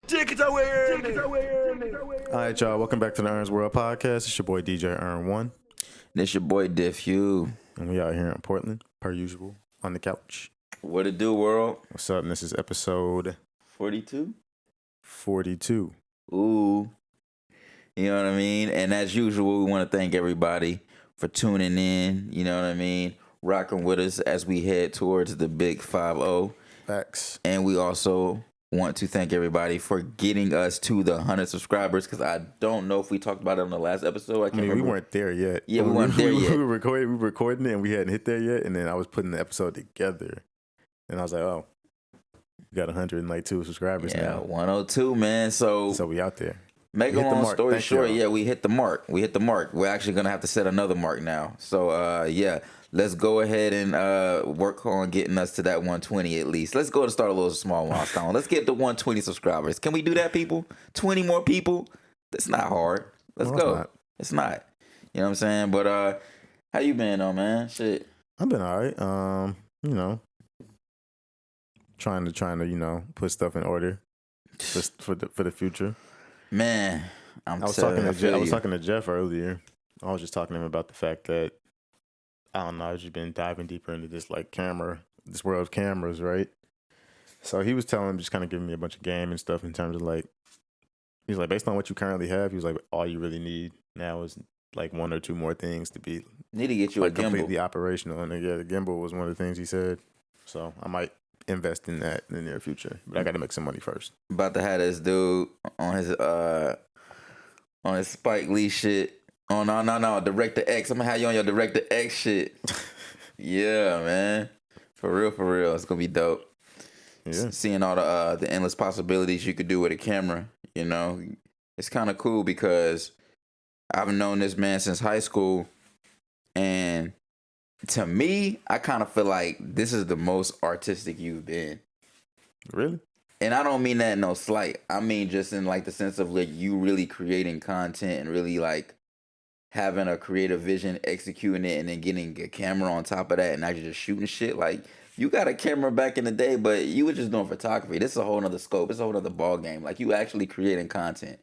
All right, y'all. Welcome back to the Ern's World Podcast. It's your boy DJ Ern1. This your boy Diff Hue. And we out here in Portland, per usual, on the couch. What it do, world? What's up? And this is episode 42. 42. Ooh. You know what I mean? And as usual, we want to thank everybody for tuning in. You know what I mean? Rocking with us as we head towards the big 5-0. Facts. And we also want to thank everybody for getting us to the 100 subscribers, because I don't know if we talked about it on the last episode. I can't remember. We weren't there yet. Yeah, we weren't there yet. We were recording it and we hadn't hit there yet. And then I was putting the episode together. And I was like, oh, we got 102 subscribers now. 102, man. So we out there. Make a long story short, we hit the mark. We're actually going to have to set another mark now. So, let's go ahead and work on getting us to that 120 at least. Let's go and start a little small milestone. Let's get to 120 subscribers. Can we do that, people? 20 more people? That's not hard. Let's go. It's not. You know what I'm saying? But how you been, though, man? Shit. I've been all right. Trying to put stuff in order for the future. Man, I was talking to Jeff earlier. I was just talking to him about the fact that I don't know, I've just been diving deeper into this this world of cameras, right? So he was just kind of giving me a bunch of game and stuff in terms of he's like, based on what you currently have, he was like, all you really need now is like one or two more things to be need to get you a gimbal, completely operational. And the gimbal was one of the things he said. So I might invest in that in the near future, but I got to make some money first. About to have this dude on his Spike Lee shit. Oh no, Director X. I'm gonna have you on your Director X shit. Yeah, man, for real, it's gonna be dope. Yeah, seeing all the endless possibilities you could do with a camera. You know, it's kind of cool because I've known this man since high school, and to me, I kind of feel like this is the most artistic you've been. Really? And I don't mean that in no slight. I mean just in the sense of you really creating content and really having a creative vision, executing it, and then getting a camera on top of that and actually just shooting shit. You got a camera back in the day, but you were just doing photography. This is a whole nother scope. It's a whole nother ball game. You actually creating content.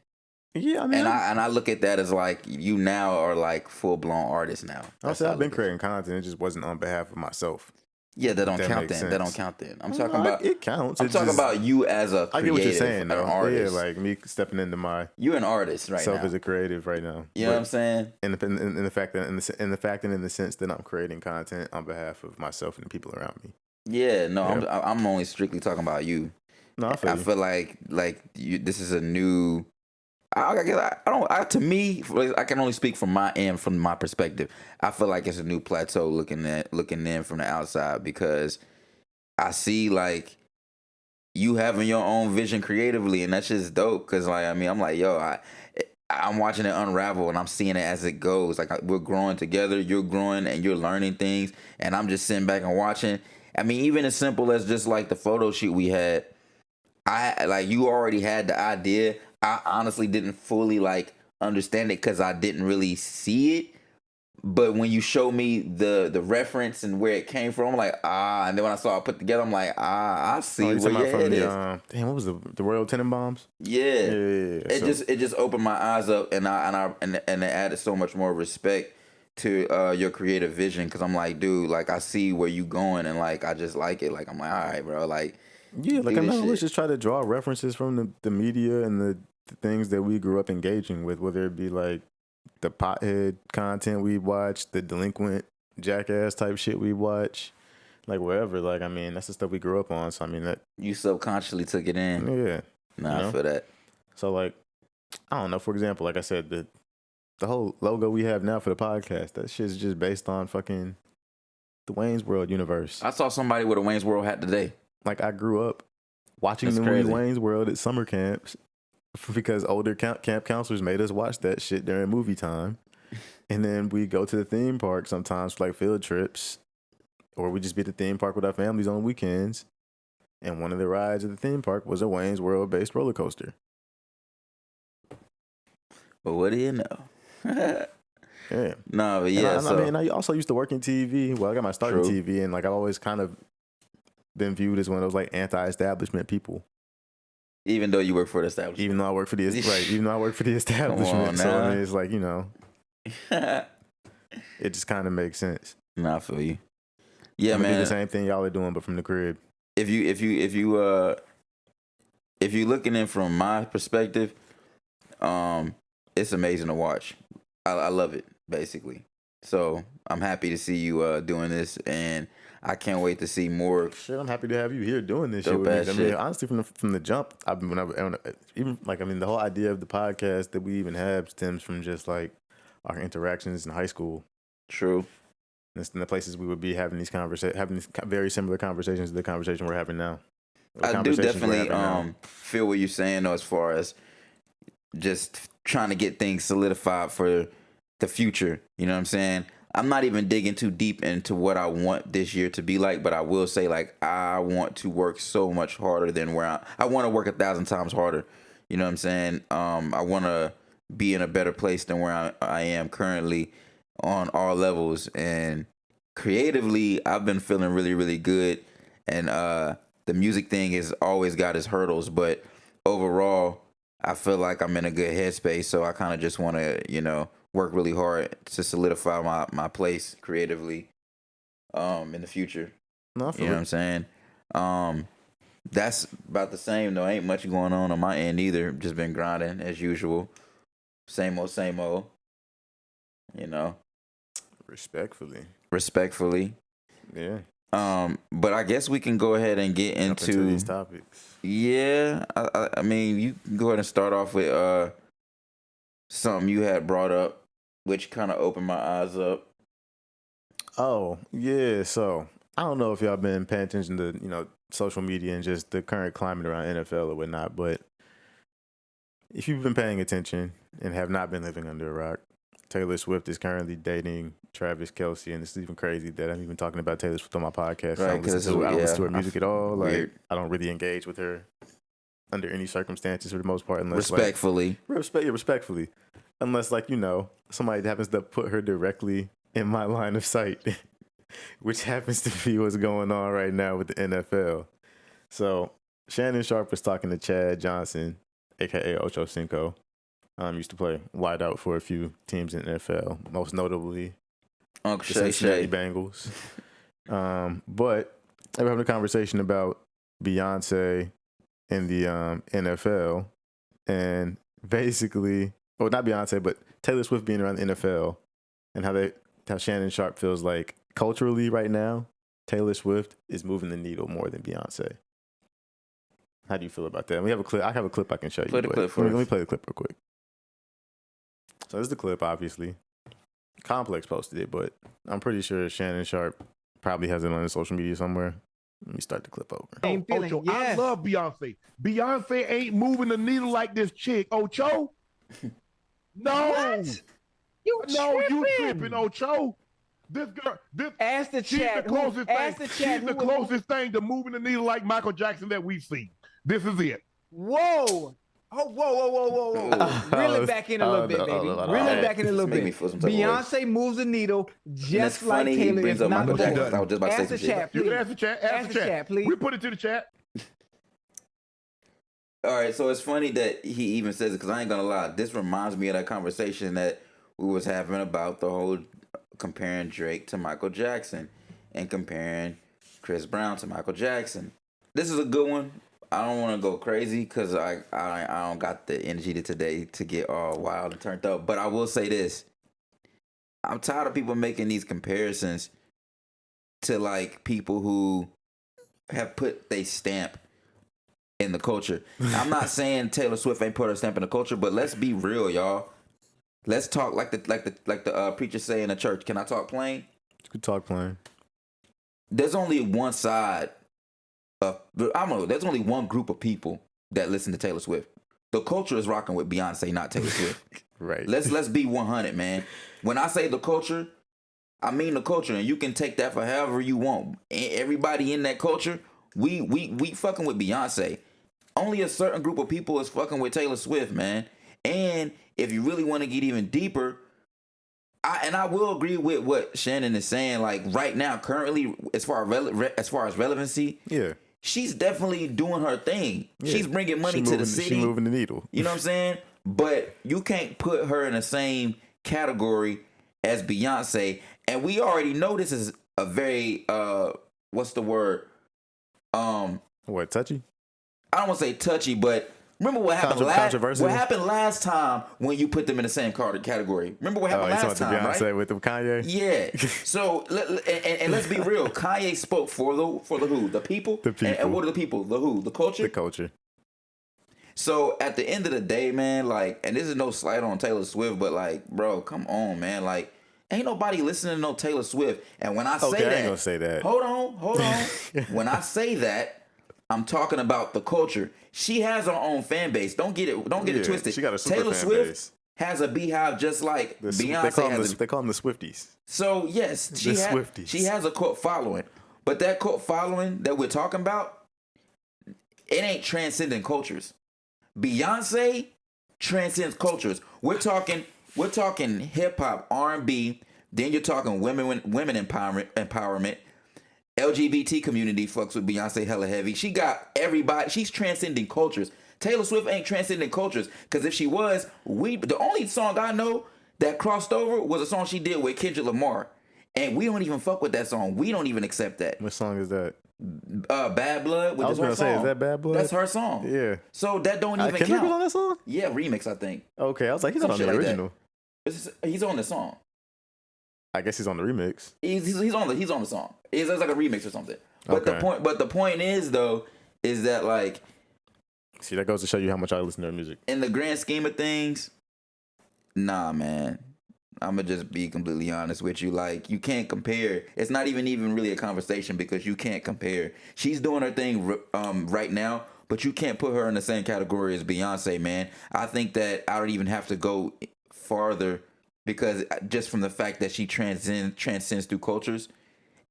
Yeah, I mean, I look at that as you now are full blown artist now. I've been creating content. It just wasn't on behalf of myself. Yeah, that don't count then. That don't count then. I'm talking about it counts. I'm talking about you as a creative, I get what you're saying, though. An artist. Yeah, me stepping into my you're an artist right self now. As a creative right now. You know what I'm saying? In the fact and in the sense that I'm creating content on behalf of myself and the people around me. Yeah, no, yeah. I'm only strictly talking about you. No, I feel like you. This is a new. To me, I can only speak from my end, from my perspective. I feel like it's a new plateau looking in from the outside, because I see you having your own vision creatively, and that's just dope. Because I'm like, yo, I'm watching it unravel, and I'm seeing it as it goes. We're growing together. You're growing, and you're learning things, and I'm just sitting back and watching. I mean, even as simple as just the photo shoot we had, you already had the idea. I honestly didn't fully understand it because I didn't really see it. But when you show me the reference and where it came from, I'm like, and then when I saw it put together, I'm like, I see where your head is. Damn, what was the Royal Tenenbaums? Yeah. It just opened my eyes up, and it added so much more respect to your creative vision, because I'm like, dude, I see where you going, and I just like it. I'm like, all right, bro, yeah, let's just try to draw references from the media and the things that we grew up engaging with, whether it be the pothead content we watch, the delinquent jackass type shit we watch, wherever. That's the stuff we grew up on. So that you subconsciously took it in. Yeah, I feel that. So I don't know. For example, like I said, the whole logo we have now for the podcast, that shit's just based on fucking the Wayne's World universe. I saw somebody with a Wayne's World hat today. I grew up watching the movie Wayne's World at summer camps because older camp counselors made us watch that shit during movie time. And then we go to the theme park sometimes for field trips, or we just be at the theme park with our families on weekends. And one of the rides at the theme park was a Wayne's World based roller coaster. But what do you know? Yeah. No, but yeah. I also used to work in TV. Well, I got my start in TV, and I've always kind of been viewed as one of those anti-establishment people. Even though you work for the establishment. Even though I work for the establishment. Come on, So I now. mean, it's like, you know, it just kind of makes sense. Nah, I feel you. Yeah, I'm gonna man. do the same thing y'all are doing, but from the crib. If you looking in from my perspective, it's amazing to watch. I love it, basically. So I'm happy to see you doing this, and I can't wait to see more. Shit, I'm happy to have you here doing this shit Dope with me. ass I mean, shit. honestly, from the jump, I've been the whole idea of the podcast that we even have stems from just like our interactions in high school. True. And the places we would be having these very similar conversations to the conversation we're having now. I do definitely feel what you're saying, though, as far as just trying to get things solidified for the future. You know what I'm saying? I'm not even digging too deep into what I want this year to be like, but I will say, like, I want to work so much harder than where I want to work 1,000 times harder. You know what I'm saying? I want to be in a better place than where I am currently on all levels. And creatively, I've been feeling really, really good. And the music thing has always got its hurdles, but overall, I feel like I'm in a good headspace. So I kind of just want to, you know, work really hard to solidify my place creatively in the future. No, you know what I'm saying? That's about the same though. Ain't much going on my end either. Just been grinding as usual. Same old. You know. Respectfully. Yeah. But I guess we can go ahead and get into these topics. Yeah. I mean, you can go ahead and start off with something you had brought up, which kind of opened my eyes up. Oh, yeah. So I don't know if y'all been paying attention to, you know, social media and just the current climate around NFL or whatnot, but if you've been paying attention and have not been living under a rock, Taylor Swift is currently dating Travis Kelce, and it's even crazy that I'm even talking about Taylor Swift on my podcast. Right, I don't listen to her music at all. Like, I don't really engage with her under any circumstances for the most part, unless respectfully. Respectfully. Unless, like, you know, somebody happens to put her directly in my line of sight, which happens to be what's going on right now with the NFL. So Shannon Sharpe was talking to Chad Johnson, a.k.a. Ocho Cinco. Used to play wideout for a few teams in the NFL, most notably the Cincinnati Bengals. But they were having a conversation about Beyonce in the NFL, and basically, well, not Beyonce, but Taylor Swift being around the NFL, and how Shannon Sharpe feels like culturally right now, Taylor Swift is moving the needle more than Beyonce. How do you feel about that? We have a clip. I have a clip I can show you. Play the clip first. Let me play the clip real quick. So this is the clip, obviously. Complex posted it, but I'm pretty sure Shannon Sharpe probably has it on his social media somewhere. Let me start the clip over. Ocho, yeah. I love Beyonce. Beyonce ain't moving the needle like this chick. Ocho? No. What? You tripping, Ocho. This girl, ask the chat. She's the closest thing to moving the needle like Michael Jackson that we've seen. This is it. Whoa. Oh, whoa. Reel it back in a little bit, baby. Reel it back in a little bit. Beyonce moves the needle just like Taylor is not before. I was just about to Ask the chat, please. Ask the chat, please. We put it to the chat. All right, so it's funny that he even says it, because I ain't gonna lie. This reminds me of that conversation that we was having about the whole comparing Drake to Michael Jackson and comparing Chris Brown to Michael Jackson. This is a good one. I don't want to go crazy because I don't got the energy today to get all wild and turned up. But I will say this. I'm tired of people making these comparisons to like people who have put their stamp in the culture. I'm not saying Taylor Swift ain't put her stamp in the culture, but let's be real, y'all. Let's talk like the preacher say in the church. Can I talk plain? You can talk plain. There's only one side. I don't know. There's only one group of people that listen to Taylor Swift. The culture is rocking with Beyonce, not Taylor Swift. Right. Let's be 100, man. When I say the culture, I mean the culture, and you can take that for however you want. Everybody in that culture, we fucking with Beyonce. Only a certain group of people is fucking with Taylor Swift, man. And if you really want to get even deeper, I will agree with what Shannon is saying. Like right now, currently, as far as relevancy, yeah, she's definitely doing her thing. Yeah. She's bringing money to the city. She's moving the needle. You know what I'm saying? But you can't put her in the same category as Beyonce. And we already know this is a very what's the word? What, touchy? I don't want to say touchy, but remember what happened last time when you put them in the same category? Remember what happened last time, Beyonce right? with Kanye? Yeah. So and let's be real. Kanye spoke for the who? The people? The people. And what are the people? The who? The culture? The culture. So at the end of the day, man, like, and this is no slight on Taylor Swift, but like, bro, come on, man. Like, ain't nobody listening to no Taylor Swift. And when I say that, I ain't gonna say that. Hold on. When I say that, I'm talking about the culture. She has her own fan base. Don't get it twisted. She got a super Taylor fan Swift base. has a beehive just like Beyonce has. They call them the Swifties. So yes, she has a cult following. But that cult following that we're talking about, it ain't transcending cultures. Beyonce transcends cultures. We're talking hip hop, R&B. Then you're talking women empowerment. LGBT community fucks with Beyonce hella heavy. She got everybody. She's transcending cultures. Taylor Swift ain't transcending cultures, because if she was, the only song I know that crossed over was a song she did with Kendrick Lamar, and we don't even fuck with that song. We don't even accept that. What song is that? Bad Blood. I was gonna say, is that Bad Blood? That's her song. Yeah. So that don't even Kendrick count. was on that song? Yeah, remix, I think. Okay, I was like, he's not on the original. He's on the song. I guess he's on the remix. He's on the song. It's like a remix or something. But the point is though, is that like, see, that goes to show you how much I listen to her music. In the grand scheme of things, nah, man. I'ma just be completely honest with you. Like, you can't compare. It's not even really a conversation, because you can't compare. She's doing her thing right now, but you can't put her in the same category as Beyonce, man. I think that I don't even have to go farther, because just from the fact that she transcends through cultures.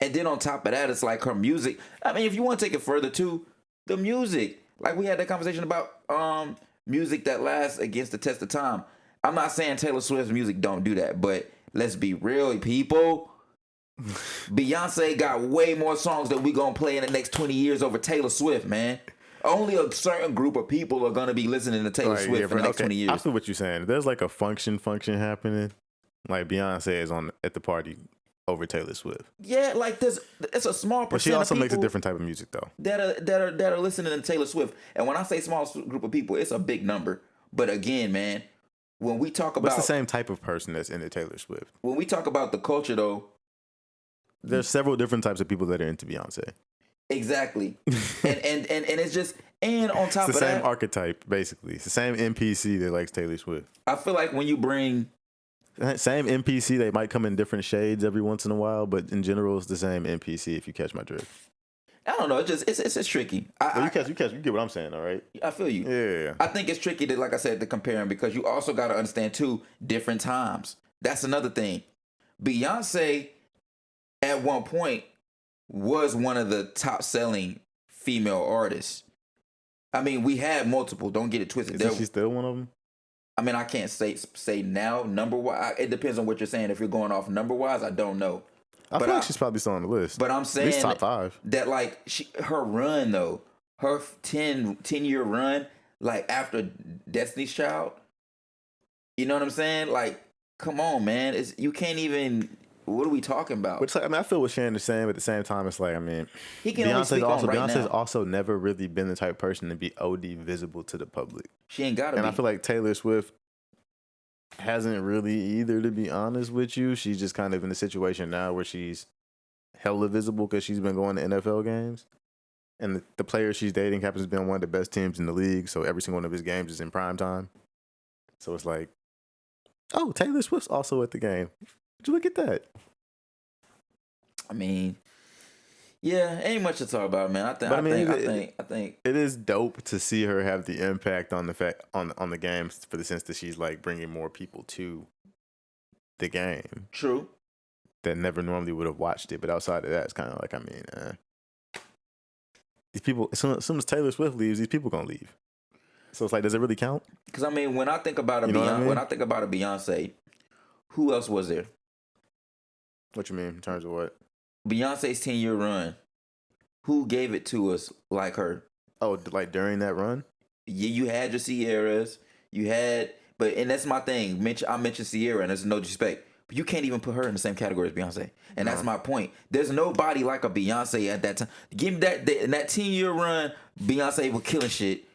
And then on top of that, it's like her music. I mean, if you want to take it further too, the music. Like, we had that conversation about music that lasts against the test of time. I'm not saying Taylor Swift's music don't do that, but let's be real, people. Beyonce got way more songs that we gonna play in the next 20 years over Taylor Swift, man. Only a certain group of people are gonna be listening to Taylor Swift for the next 20 years. I feel what you're saying. There's like a function happening. Like, Beyonce is at the party over Taylor Swift. Yeah, like it's a small percent. But she also makes a different type of music though. That are listening to Taylor Swift. And when I say small group of people, it's a big number. But again, man, when we talk about, it's the same type of person that's into Taylor Swift. When we talk about the culture though, there's several different types of people that are into Beyonce. Exactly. and it's just, and on top of that, it's the same archetype, basically. It's the same NPC that likes Taylor Swift. I feel like when you bring same NPC, they might come in different shades every once in a while, but in general, it's the same NPC, if you catch my drift. I don't know. It's tricky. You get what I'm saying, all right? I feel you. Yeah. I think it's tricky to, like I said, to compare them, because you also got to understand too, different times. That's another thing. Beyonce, at one point, was one of the top selling female artists. I mean, we had multiple. Don't get it twisted. Is she still one of them? I mean, I can't say now number wise. It depends on what you're saying. If you're going off number wise, I don't know. I feel like she's probably still on the list. But I'm saying at least top 5. That like her run though, her 10-year run, like after Destiny's Child. You know what I'm saying? Like, come on, man. You can't even. What are we talking about? Which, I mean, I feel what Shannon's saying, but at the same time, it's like, I mean, Beyonce's also never really been the type of person to be OD visible to the public. She ain't got to be. And I feel like Taylor Swift hasn't really either, to be honest with you. She's just kind of in a situation now where she's hella visible because she's been going to NFL games. And the player she's dating happens to be on one of the best teams in the league, so every single one of his games is in prime time. So it's like, oh, Taylor Swift's also at the game. Would you look at that? I mean, yeah, ain't much to talk about, man. I think it is dope to see her have the impact on the games, for the sense that she's like bringing more people to the game. True. That never normally would have watched it, but outside of that, it's kind of like, I mean, these people. As soon as Taylor Swift leaves, these people gonna leave. So it's like, does it really count? Because I mean, when I think about when I think about a Beyonce, who else was there? What you mean in terms of what? Beyonce's 10-year run. Who gave it to us like her? Oh, like during that run? You had your Sierras. You had, and that's my thing. I mentioned Sierra, and there's no disrespect. But you can't even put her in the same category as Beyonce. And that's my point. There's nobody like a Beyonce at that time. Give me that in that 10-year run, Beyonce was killing shit.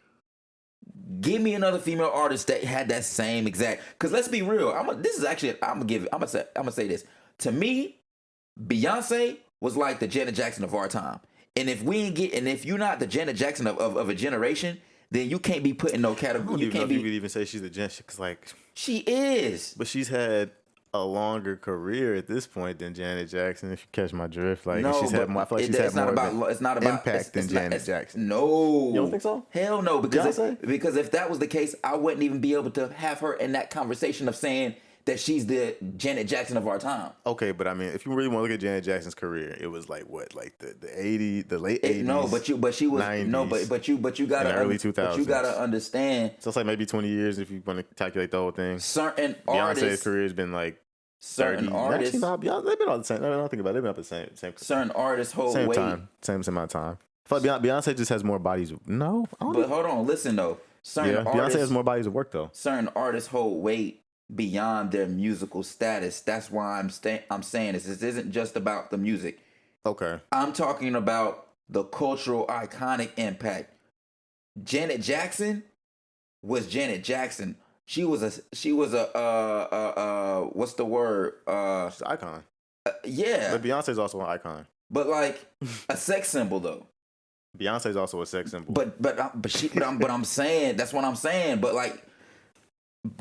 Give me another female artist that had that same exact. Because let's be real. I'm gonna say this. To me, Beyonce was like the Janet Jackson of our time. And if you're not the Janet Jackson of a generation, then you can't be put in no category. You could even say she's a Janet, because like she is. But she's had a longer career at this point than Janet Jackson, if you catch my drift. Like she's had more. I feel like she's had more impact than Janet Jackson. No, you don't think so? Hell no, because if that was the case, I wouldn't even be able to have her in that conversation of saying that she's the Janet Jackson of our time. Okay, but I mean, if you really want to look at Janet Jackson's career, it was like what, like the late 80s. No, but she was 90s, no, but you gotta early 2000s. But you gotta understand. So it's like maybe 20 years if you want to calculate the whole thing. Certain Beyonce's career has been like certain 30. artists. Actually, no, they've been all the same. I don't think about it. They've been about the same. Certain artists hold same weight. Same amount of time. I feel like Beyonce just has more bodies. No, but hold on, listen though. Beyonce has more bodies of work though. Certain artists hold weight beyond their musical status. That's why I'm saying this. This isn't just about the music. Okay. I'm talking about the cultural iconic impact. Janet Jackson was Janet Jackson. She was a what's the word? She's an icon. Yeah. But Beyonce's also an icon. But like a sex symbol though. Beyonce's also a sex symbol. But I'm saying, that's what I'm saying. But like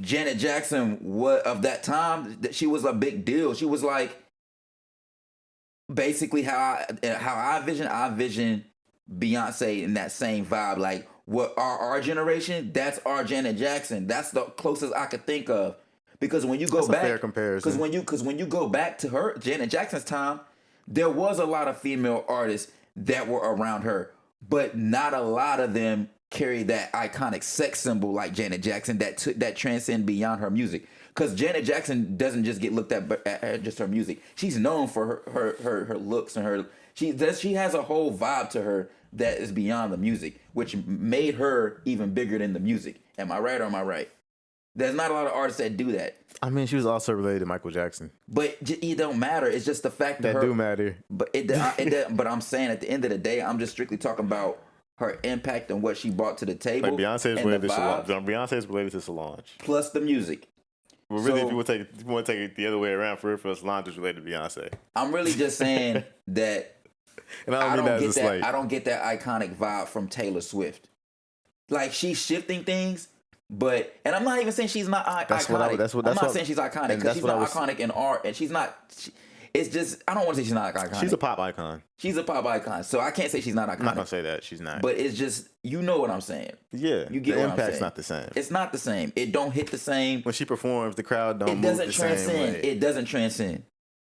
Janet Jackson, of that time, she was a big deal. She was like basically how I vision Beyonce in that same vibe. Like what our generation, that's our Janet Jackson. That's the closest I could think of. Because when you go back, fair comparison. Because when you go back to her Janet Jackson's time, there was a lot of female artists that were around her, but not a lot of them carry that iconic sex symbol like Janet Jackson that transcend beyond her music. Because Janet Jackson doesn't just get looked at just her music. She's known for her looks and she has a whole vibe to her that is beyond the music, which made her even bigger than the music. Am I right or am I right? There's not a lot of artists that do that. I mean, she was also related to Michael Jackson. But it don't matter. It's just the fact that do matter. But but I'm saying at the end of the day, I'm just strictly talking about her impact and what she brought to the table. Like Beyonce is related to Solange. Beyonce is related to Solange. Plus the music. Well, really, if you want to take it the other way around, for Solange is related to Beyonce. I'm really just saying that. And I don't get that iconic vibe from Taylor Swift. Like she's shifting things, and I'm not even saying she's not iconic. I'm not saying she's iconic because she's not iconic in art, and she's not. It's just I don't want to say she's not iconic. She's a pop icon. She's a pop icon, so I can't say she's not iconic. I'm not gonna say that she's not. But it's just you know what I'm saying. Yeah, you get the what impact's I'm saying. not the same. It's not the same. It don't hit the same. When she performs, the crowd don't move the same way. It doesn't transcend.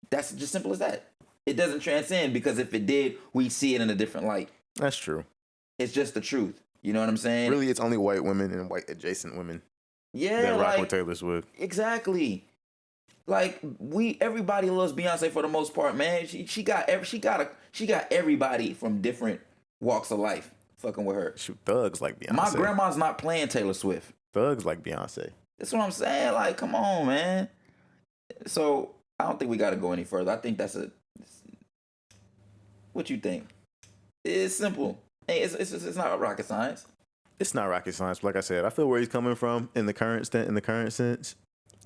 That's just simple as that. It doesn't transcend because if it did, we see it in a different light. That's true. It's just the truth. You know what I'm saying? Really, it's only white women and white adjacent women. Yeah, that rock with Taylor Swift. Exactly. Like everybody loves Beyonce for the most part, man. She got everybody from different walks of life fucking with her. Shoot, thugs like Beyonce. My grandma's not playing Taylor Swift. Thugs like Beyonce. That's what I'm saying. Like, come on, man. So I don't think we got to go any further. I think that's what you think? It's simple. Hey, it's not rocket science. It's not rocket science. But like I said, I feel where he's coming from in the current sense.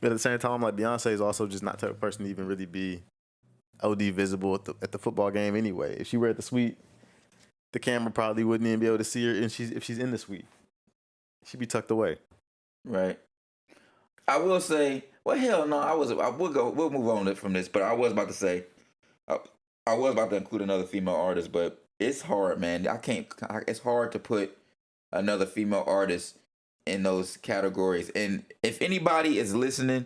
But at the same time, like Beyonce is also just not the type of person to even really be OD visible at the football game anyway. If she were at the suite, the camera probably wouldn't even be able to see her. And if she's in the suite, she'd be tucked away. Right. I will say, well, hell no. We'll move on from this. But I was about to say, I was about to include another female artist, but it's hard, man. It's hard to put another female artist in those categories. And if anybody is listening,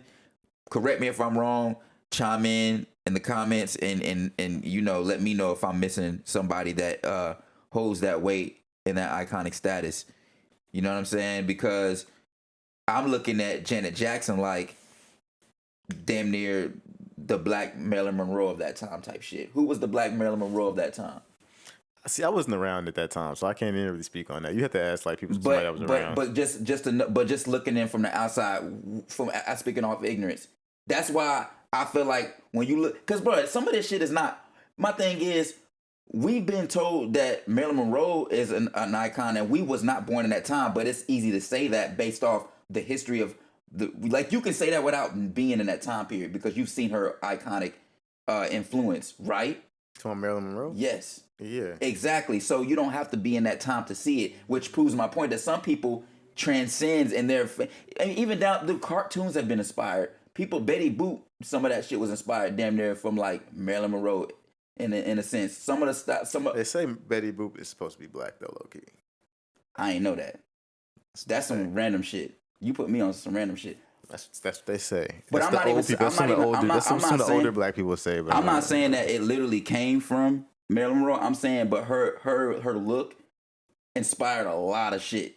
correct me if I'm wrong, chime in the comments and let me know if I'm missing somebody that holds that weight in that iconic status. You know what I'm saying? Because I'm looking at Janet Jackson like damn near the Black Marilyn Monroe of that time type shit. Who was the Black Marilyn Monroe of that time? See, I wasn't around at that time, so I can't even really speak on that. You have to ask like people somebody that was around. But just looking in from the outside, speaking off ignorance. That's why I feel like when you look, because bro, some of this shit is not. My thing is, we've been told that Marilyn Monroe is an icon, and we was not born in that time. But it's easy to say that based off the history of you can say that without being in that time period because you've seen her iconic influence, right? From Marilyn Monroe? Yes. Yeah. Exactly. So you don't have to be in that time to see it, which proves my point that some people transcends in their. I mean, even down the cartoons have been inspired. People, Betty Boop, some of that shit was inspired damn near from like Marilyn Monroe, in a sense. Some of the stuff. They say Betty Boop is supposed to be black though, low key. I ain't know that. That's some random shit. You put me on some random shit. That's what they say. But that's I'm not even. Some of the older black people say. But I'm not saying that it literally came from Marilyn Monroe. I'm saying, but her look inspired a lot of shit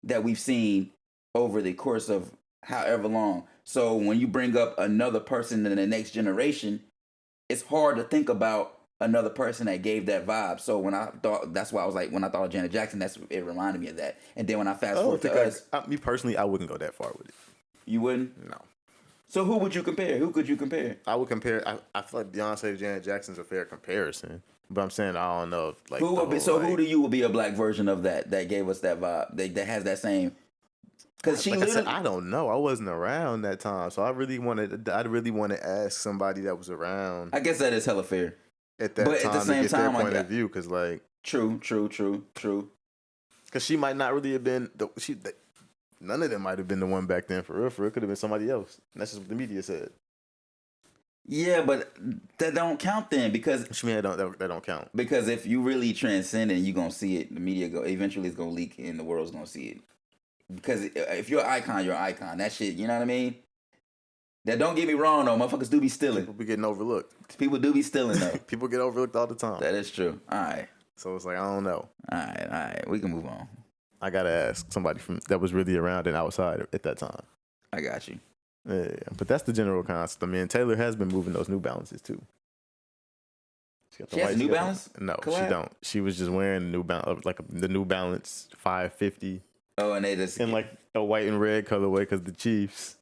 that we've seen over the course of however long. So when you bring up another person in the next generation, it's hard to think about another person that gave that vibe. So when I thought, that's why I was like, when I thought of Janet Jackson, it reminded me of that. And then when I fast forward to us, me personally, I wouldn't go that far with it. You wouldn't? No. So who would you compare? Who could you compare? I would compare. I feel like Beyonce and Janet Jackson's a fair comparison. But I'm saying I don't know if like who would be. So who do you would be a black version of that gave us that vibe that has that same? Because she I said, I don't know. I wasn't around that time, so I really want to ask somebody that was around. I guess that is hella fair. At that time, at the same to get their point of view, because like true. Because she might not really have been none of them might have been the one back then for real. For it could have been somebody else. And that's just what the media said. Yeah, but that don't count then because. What you mean that don't count? Because if you really transcend it, you gonna see it. The media eventually it's gonna leak and the world's gonna see it. Because if you're an icon, you're an icon. That shit, you know what I mean? Now, don't get me wrong, though. Motherfuckers do be stealing. People be getting overlooked. People do be stealing, though. People get overlooked all the time. That is true. All right. So it's like, I don't know. All right. We can move on. I got to ask somebody that was really around and outside at that time. I got you. Yeah, but that's the general concept. I mean, Taylor has been moving those New Balances, too. She has New Balance? No, she don't. She was just wearing the New Balance 550. Oh, and they just in like a white and red colorway because the Chiefs,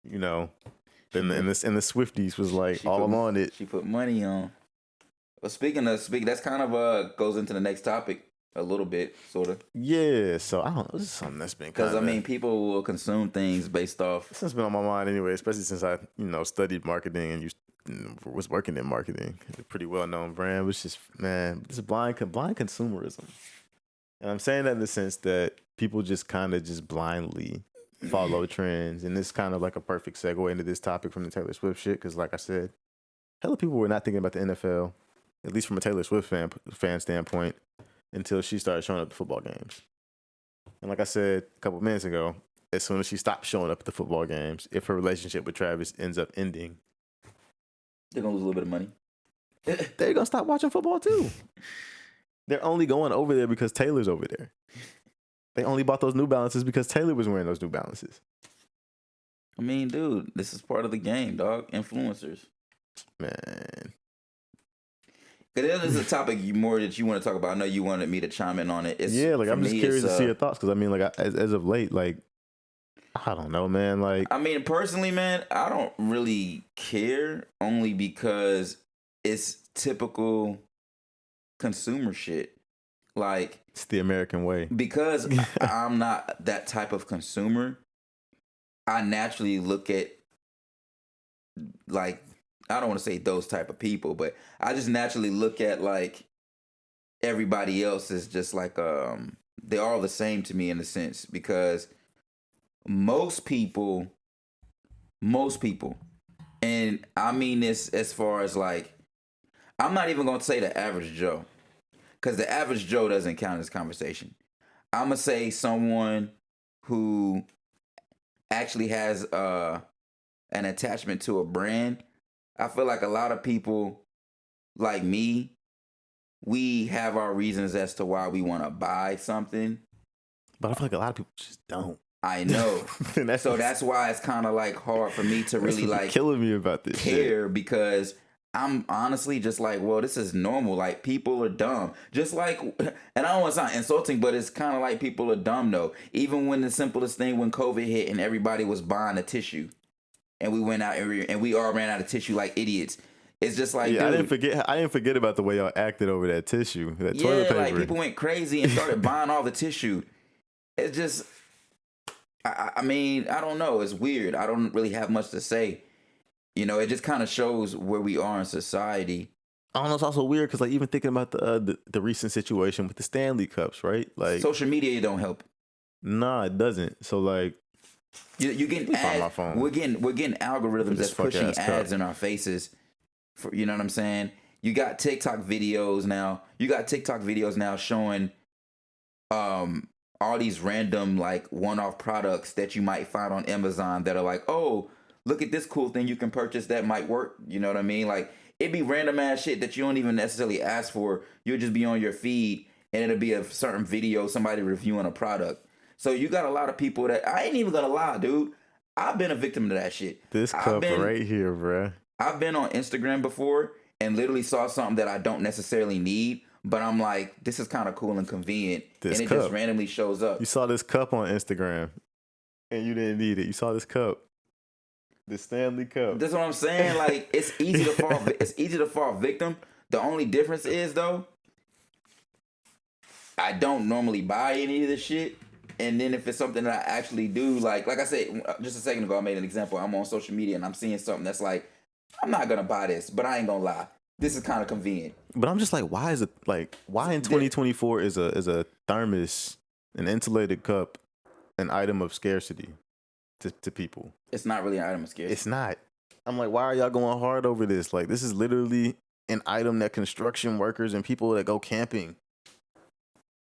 you know, and the Swifties was like all on it. She put money on. Well, speaking, that's kind of goes into the next topic a little bit, sort of. Yeah, so I don't know. This is something that's been because I mean, people will consume things based off. This has been on my mind anyway, especially since I studied marketing and was working in marketing. It's a pretty well known brand, which is this blind consumerism. And I'm saying that in the sense that people just kind of just blindly follow trends. And this kind of like a perfect segue into this topic from the Taylor Swift shit. Because like I said, hella people were not thinking about the NFL, at least from a Taylor Swift fan standpoint, until she started showing up to football games. And like I said a couple minutes ago, as soon as she stopped showing up at the football games, if her relationship with Travis ends up ending, they're going to lose a little bit of money. They're going to stop watching football too. They're only going over there because Taylor's over there. They only bought those New Balances because Taylor was wearing those New Balances. I mean, dude, this is part of the game, dog. Influencers. Man. Because this is a topic more that you want to talk about. I know you wanted me to chime in on it. I'm just curious to see your thoughts. Because, I mean, like, as of late, like, I don't know, man. Like, I mean, personally, man, I don't really care. Only because it's typical consumer shit. Like, it's the American way. Because I'm not that type of consumer, I naturally look at, like, I don't want to say those type of people, but I just naturally look at like everybody else is just like they're all the same to me in a sense, because most people, and I mean this as far as like, I'm not even going to say the average Joe, because the average Joe doesn't count in this conversation. I'm going to say someone who actually has an attachment to a brand. I feel like a lot of people like me, we have our reasons as to why we want to buy something. But I feel like a lot of people just don't. I know. So that's why it's kind of like hard for me to really like killing me about this care shit. Because I'm honestly just like, well, this is normal. Like, people are dumb. Just like, and I don't want to sound insulting, but it's kind of like people are dumb though. Even when the simplest thing, when COVID hit and everybody was buying a tissue, and we went out and we all ran out of tissue like idiots. It's just like, yeah, dude, I didn't forget about the way y'all acted over that tissue, that toilet paper. Like people went crazy and started buying all the tissue. It's just, I mean, I don't know. It's weird. I don't really have much to say. You know, it just kind of shows where we are in society. I don't know. It's also weird because, like, even thinking about the recent situation with the Stanley Cups, right? Like, social media don't help. Nah, it doesn't. So, like, you're getting ads. We're getting algorithms that's pushing ads in our faces. You know what I'm saying? You got TikTok videos now. Showing all these random like one-off products that you might find on Amazon that are like, oh, look at this cool thing you can purchase that might work. You know what I mean? Like, it'd be random ass shit that you don't even necessarily ask for. You'll just be on your feed and it'll be a certain video, somebody reviewing a product. So you got a lot of people that, I ain't even gonna lie, dude. I've been a victim to that shit. This cup right here, bruh. I've been on Instagram before and literally saw something that I don't necessarily need, but I'm like, this is kind of cool and convenient. And it just randomly shows up. You saw this cup on Instagram and you didn't need it. You saw this cup. The Stanley Cup. That's what I'm saying. Like, it's easy to fall victim. The only difference is, though, I don't normally buy any of this shit. And then if it's something that I actually do, like I said just a second ago, I made an example. I'm on social media and I'm seeing something that's like, I'm not gonna buy this, but I ain't gonna lie, this is kind of convenient. But I'm just like, why in 2024 is a thermos, an insulated cup, an item of scarcity to people? It's not really an item of scarcity. It's not. I'm like, why are y'all going hard over this? Like, this is literally an item that construction workers and people that go camping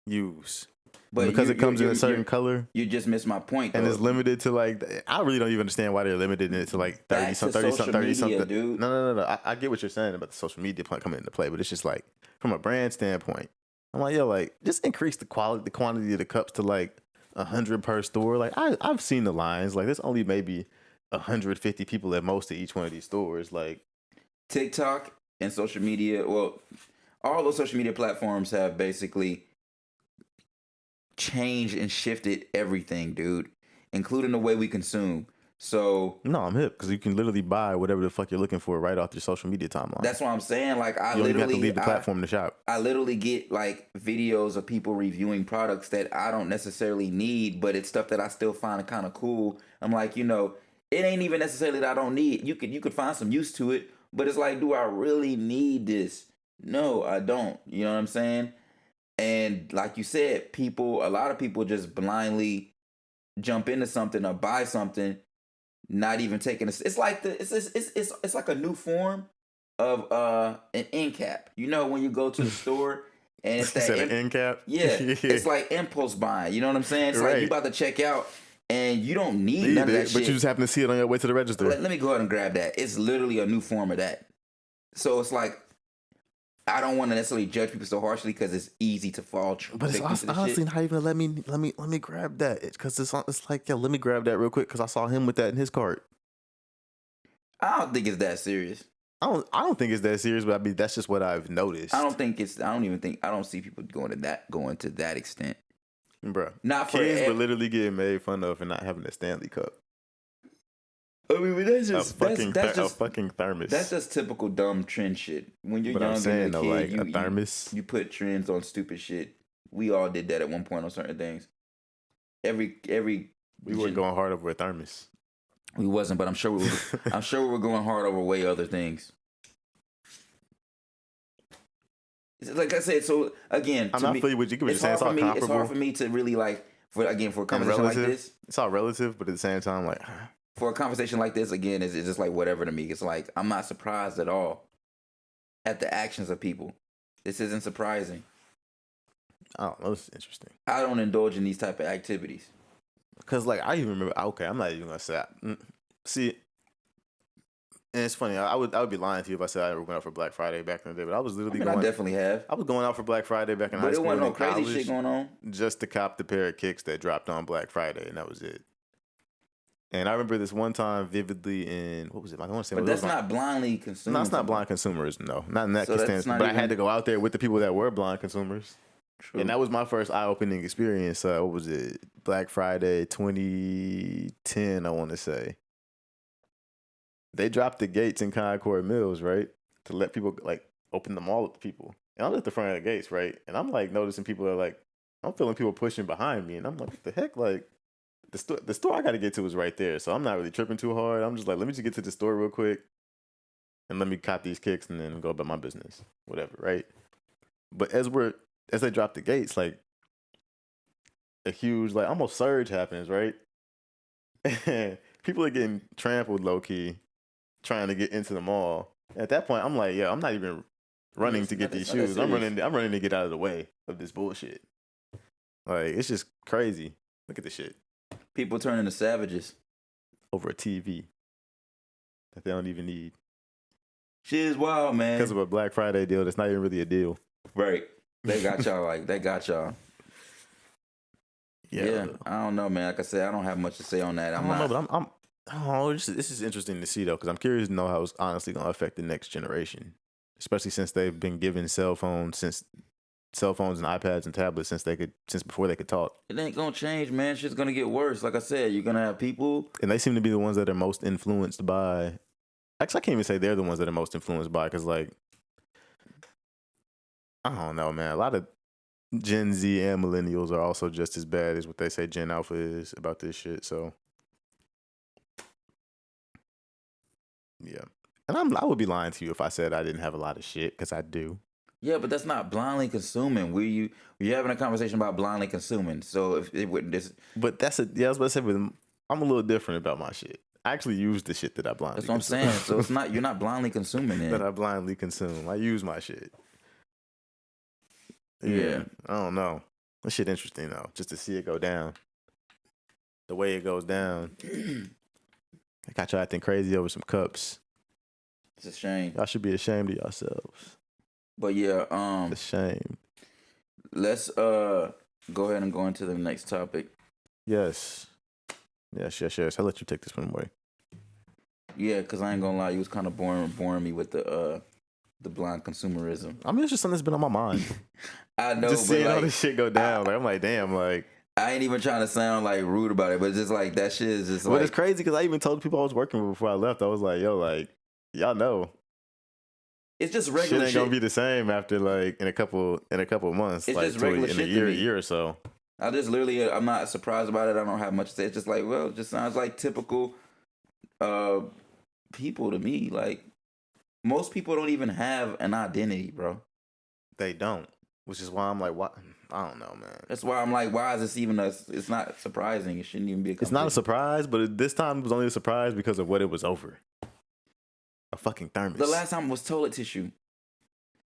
use. But because it comes in a certain color. You just missed my point, though. And it's limited to like, I really don't even understand why they're limited it to like 30 something. Dude. No. I get what you're saying about the social media coming into play, but it's just like, from a brand standpoint, I'm like, yo, like, just increase the quantity of the cups to like 100 per store. Like, I've seen the lines. Like, there's only maybe 150 people at most at each one of these stores. Like, TikTok and social media, well, all those social media platforms have basically changed and shifted everything, dude, including the way we consume. So no, I'm hip because you can literally buy whatever the fuck you're looking for right off your social media timeline. That's what I'm saying. Like, you don't even have to leave the platform to shop. I literally get like videos of people reviewing products that I don't necessarily need, but it's stuff that I still find kind of cool. I'm like, you know, it ain't even necessarily that I don't need. You could find some use to it, but it's like, do I really need this? No, I don't. You know what I'm saying? And like you said, a lot of people just blindly jump into something or buy something, not even taking it's like it's like a new form of an end cap. You know, when you go to the store and it's that end cap? Yeah. It's like impulse buying. You know what I'm saying? It's like you about to check out and you don't need none of that shit. But you just happen to see it on your way to the register. Let me go ahead and grab that. It's literally a new form of that. So it's like, I don't want to necessarily judge people so harshly because it's easy to fall. But it's honestly not even let me grab that, because it's like, yeah, let me grab that real quick because I saw him with that in his cart. I don't think it's that serious. I don't think it's that serious, but I mean, that's just what I've noticed. I don't see people going to that extent, bro. Not for kids were literally getting made fun of for not having a Stanley Cup. I mean, but that's just a fucking thermos. That's just typical dumb trend shit. When you're young and a kid, like, a thermos. You put trends on stupid shit. We all did that at one point on certain things. We weren't going hard over a thermos. We wasn't, but I'm sure we were going hard over way other things. Like I said, so again, I'm not feeling what you can say. It's hard for me to really like for a conversation like this. It's all relative, but at the same time, like, for a conversation like this, again, it's just like whatever to me. It's like, I'm not surprised at all at the actions of people. This isn't surprising. I don't know. It's interesting. I don't indulge in these type of activities. Because, like, I even remember, okay, I'm not even going to say that. See, and it's funny, I would be lying to you if I said I were going out for Black Friday back in the day, but I was literally I definitely have. I was going out for Black Friday back in high school. But there wasn't no crazy college, shit going on. just to cop the pair of kicks that dropped on Black Friday, and that was it. And I remember this one time vividly in, what was it? I want to say, but that's not blindly consuming. No, it's not blind consumerism, no. Not in that extent. But I had to go out there with the people that were blind consumers. True. And that was my first eye-opening experience. What was it? Black Friday 2010, I want to say. They dropped the gates in Concord Mills, right? To let people, like, open them all up to people. And I'm at the front of the gates, right? And I'm, like, noticing people are, like, I'm feeling people pushing behind me. And I'm like, what the heck? Like, the store I got to get to is right there. So I'm not really tripping too hard. I'm just like, let me just get to the store real quick. And let me cop these kicks and then go about my business. Whatever, right? But as they drop the gates, like, a huge, like, almost surge happens, right? And people are getting trampled low-key, trying to get into the mall. And at that point, I'm like, I'm not even running to get these shoes. I'm running to get out of the way of this bullshit. Like, it's just crazy. Look at this shit. People turn into savages. Over a TV that they don't even need. Shit is wild, man. Because of a Black Friday deal that's not even really a deal. Right. They got y'all Yeah, I don't know, man. Like I said, I don't have much to say on that. This is interesting to see, though, because I'm curious to know how it's honestly going to affect the next generation, especially since they've been given cell phones and iPads and tablets since before they could talk. It ain't gonna change, man. Shit's gonna get worse. Like I said, you're gonna have people, and they seem to be the ones that are most influenced by. Actually, I can't even say they're the ones that are most influenced by, because, like, I don't know, man. A lot of Gen Z and millennials are also just as bad as what they say Gen Alpha is about this shit. So, yeah. And I would be lying to you if I said I didn't have a lot of shit, because I do. Yeah, but that's not blindly consuming. We're having a conversation about blindly consuming. So but that's I was about to say, I'm a little different about my shit. I actually use the shit that I blindly. That's what consume. I'm saying. So you're not blindly consuming it. That I blindly consume. I use my shit. Yeah. I don't know. That shit interesting though, just to see it go down. The way it goes down. I got y'all acting crazy over some cups. It's a shame. Y'all should be ashamed of yourselves. But yeah, it's a shame. Let's go ahead and go into the next topic. Yes. I'll let you take this one away. Yeah, because I ain't gonna lie, you was kind of boring me with the blind consumerism. I mean, it's just something that's been on my mind. I know, just seeing all this shit go down. I'm like, damn, like. I ain't even trying to sound like rude about it, but it's just like that shit is just. But it's crazy because I even told people I was working with before I left. I was like, yo, like, y'all know. It's just regular shit. Shit ain't gonna be the same after like in a couple of months. It's like just regular shit. In a year or so. I'm not surprised about it. I don't have much to say. It's just like, well, it just sounds like typical people to me. Like, most people don't even have an identity, bro. They don't. Which is why I'm like, what? I don't know, man. That's why I'm like, why is this even it's not surprising. It shouldn't even be It's not a surprise, but this time it was only a surprise because of what it was over. A fucking thermos. The last time was toilet tissue.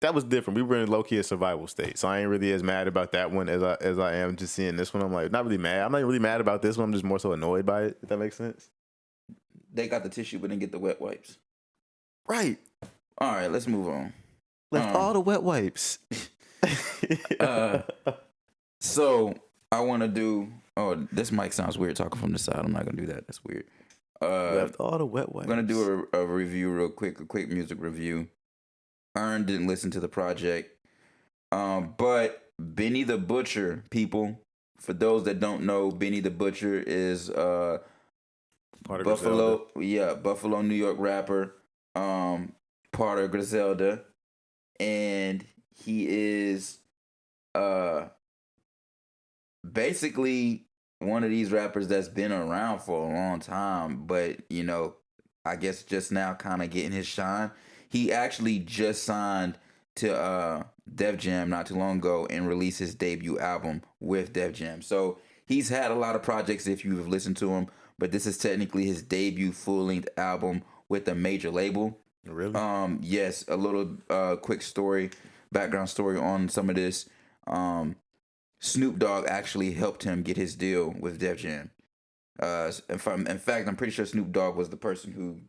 That was different. We were in low-key a survival state, so I ain't really as mad about that one as I am just seeing this one. I'm like, not really mad. I'm not really mad about this one. I'm just more so annoyed by it, if that makes sense. They got the tissue, but didn't get the wet wipes. Right. All right, let's move on. Left all the wet wipes. So I want to do. Oh, this mic sounds weird talking from the side. I'm not gonna do that. That's weird. Left all the wet wipes. I'm gonna do a review real quick. A quick music review. Ern didn't listen to the project, but Benny the Butcher, people. For those that don't know, Benny the Butcher is Buffalo, Buffalo, New York rapper, part of Griselda, and he is basically one of these rappers that's been around for a long time, but I guess just now kind of getting his shine. He actually just signed to Def Jam not too long ago and released his debut album with Def Jam. So he's had a lot of projects if you've listened to him, but this is technically his debut full-length album with a major label. Really? Yes, a little quick background story on some of this. Snoop Dogg actually helped him get his deal with Def Jam. In fact, I'm pretty sure Snoop Dogg was the person who,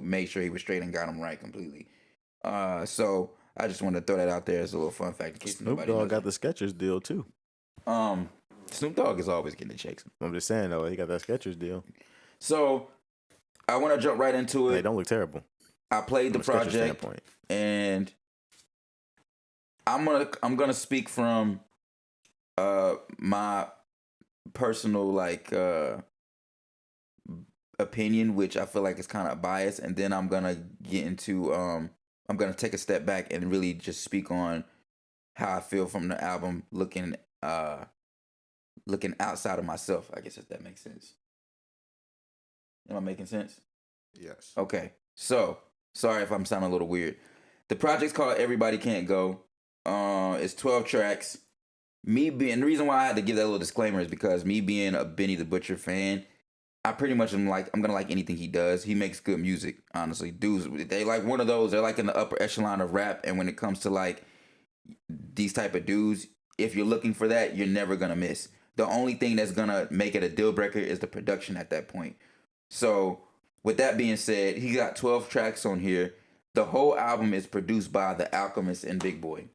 made sure he was straight and got him right completely. So I just wanted to throw that out there as a little fun fact in case Snoop Dogg got the Skechers deal too. Snoop Dogg is always getting the checks. I'm just saying though, he got that Skechers deal. So I want to jump right into it. They don't look terrible. I played the project, and I'm gonna speak from my personal like opinion, which I feel like is kind of biased, and then I'm gonna get into I'm gonna take a step back and really just speak on how I feel from the album, looking outside of myself, I guess, if that makes sense. Am I making sense? Yes. Okay. So, sorry if I'm sounding a little weird. The project's called Everybody Can't Go. It's 12 tracks. The reason why I had to give that little disclaimer is because me being a Benny the Butcher fan, I pretty much I'm gonna like anything he does. He makes good music, honestly. Dudes, they like one of those, they're like in the upper echelon of rap, and when it comes to like these type of dudes, if you're looking for that, you're never gonna miss. The only thing that's gonna make it a deal breaker is the production at that point. So, with that being said, he got 12 tracks on here. The whole album is produced by The Alchemist and Big Boy.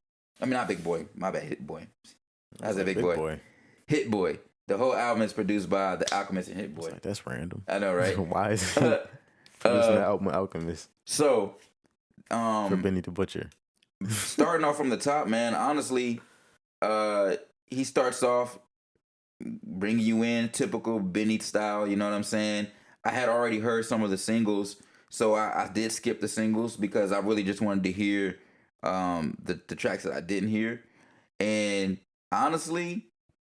I mean, not Big Boy. My bad, Hit Boy. I said Big Boy. Hit Boy. The whole album is produced by The Alchemist and Hit Boy. Like, that's random. I know, right? Why is it producing the album Alchemist? So, for Benny the Butcher. Starting off from the top, man, honestly, he starts off bringing you in, typical Benny style, you know what I'm saying? I had already heard some of the singles, so I did skip the singles because I really just wanted to hear the tracks that I didn't hear. And honestly,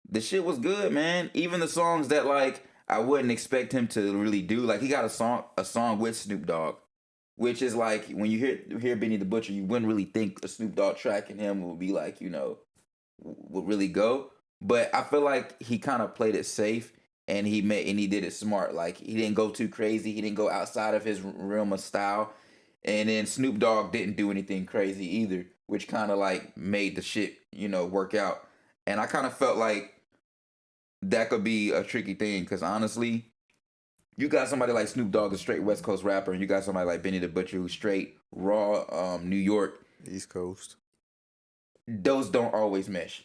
the shit was good, man. Even the songs that like I wouldn't expect him to really do. Like he got a song with Snoop Dogg, which is like when you hear Benny the Butcher, you wouldn't really think a Snoop Dogg track and him would be like, you know, would really go. But I feel like he kind of played it safe and he did it smart. Like he didn't go too crazy. He didn't go outside of his realm of style. And then Snoop Dogg didn't do anything crazy either, which kind of like made the shit, you know, work out. And I kind of felt like that could be a tricky thing because honestly, you got somebody like Snoop Dogg, a straight West Coast rapper, and you got somebody like Benny the Butcher, who's straight raw New York, East Coast. Those don't always mesh.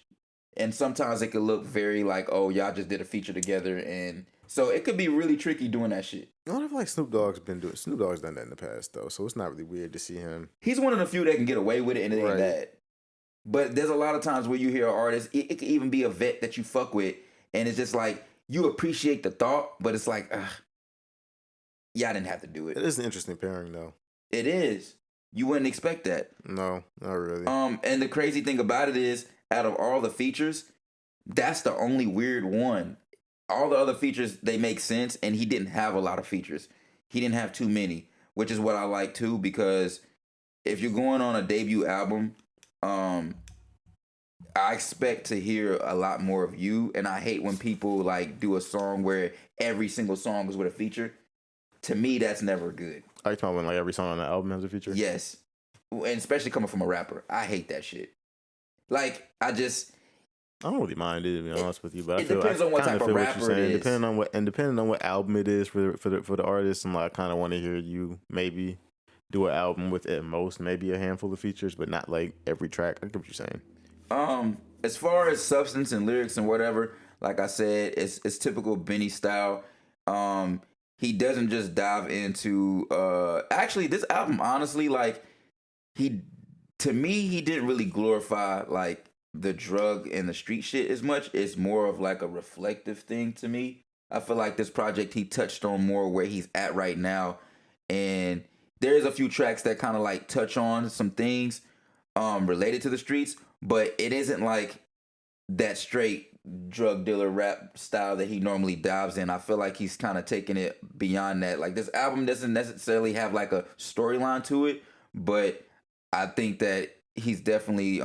And sometimes it could look very like, oh, y'all just did a feature together. And so it could be really tricky doing that shit. I don't feel like Snoop Dogg's done that in the past, though. So it's not really weird to see him. He's one of the few that can get away with it and it ain't Right. bad. But there's a lot of times where you hear an artist, it could even be a vet that you fuck with. And it's just like, you appreciate the thought, but it's like, yeah, I didn't have to do it. It is an interesting pairing, though. It is. You wouldn't expect that. No, not really. And the crazy thing about it is, out of all the features, that's the only weird one. All the other features, they make sense, and he didn't have a lot of features. He didn't have too many, which is what I like too, because if you're going on a debut album, I expect to hear a lot more of you, and I hate when people like do a song where every single song is with a feature. To me, that's never good. Are you talking about like every song on the album has a feature? Yes. And especially coming from a rapper. I hate that shit. Like, I don't really mind it, to be honest with you, but it depends on what type of rapper it is. Depending on what album it is for the artist, and like I kind of want to hear you maybe do an album with at most maybe a handful of features, but not like every track. I get what you're saying. As far as substance and lyrics and whatever, like I said, it's typical Benny style. He doesn't just dive into actually this album, honestly, like to me, he didn't really glorify like the drug and the street shit as much. It's more of like a reflective thing to me. I feel like this project, he touched on more where he's at right now. And there's a few tracks that kind of like touch on some things related to the streets, but it isn't like that straight drug dealer rap style that he normally dives in. I feel like he's kind of taking it beyond that. Like this album doesn't necessarily have like a storyline to it, but I think that he's definitely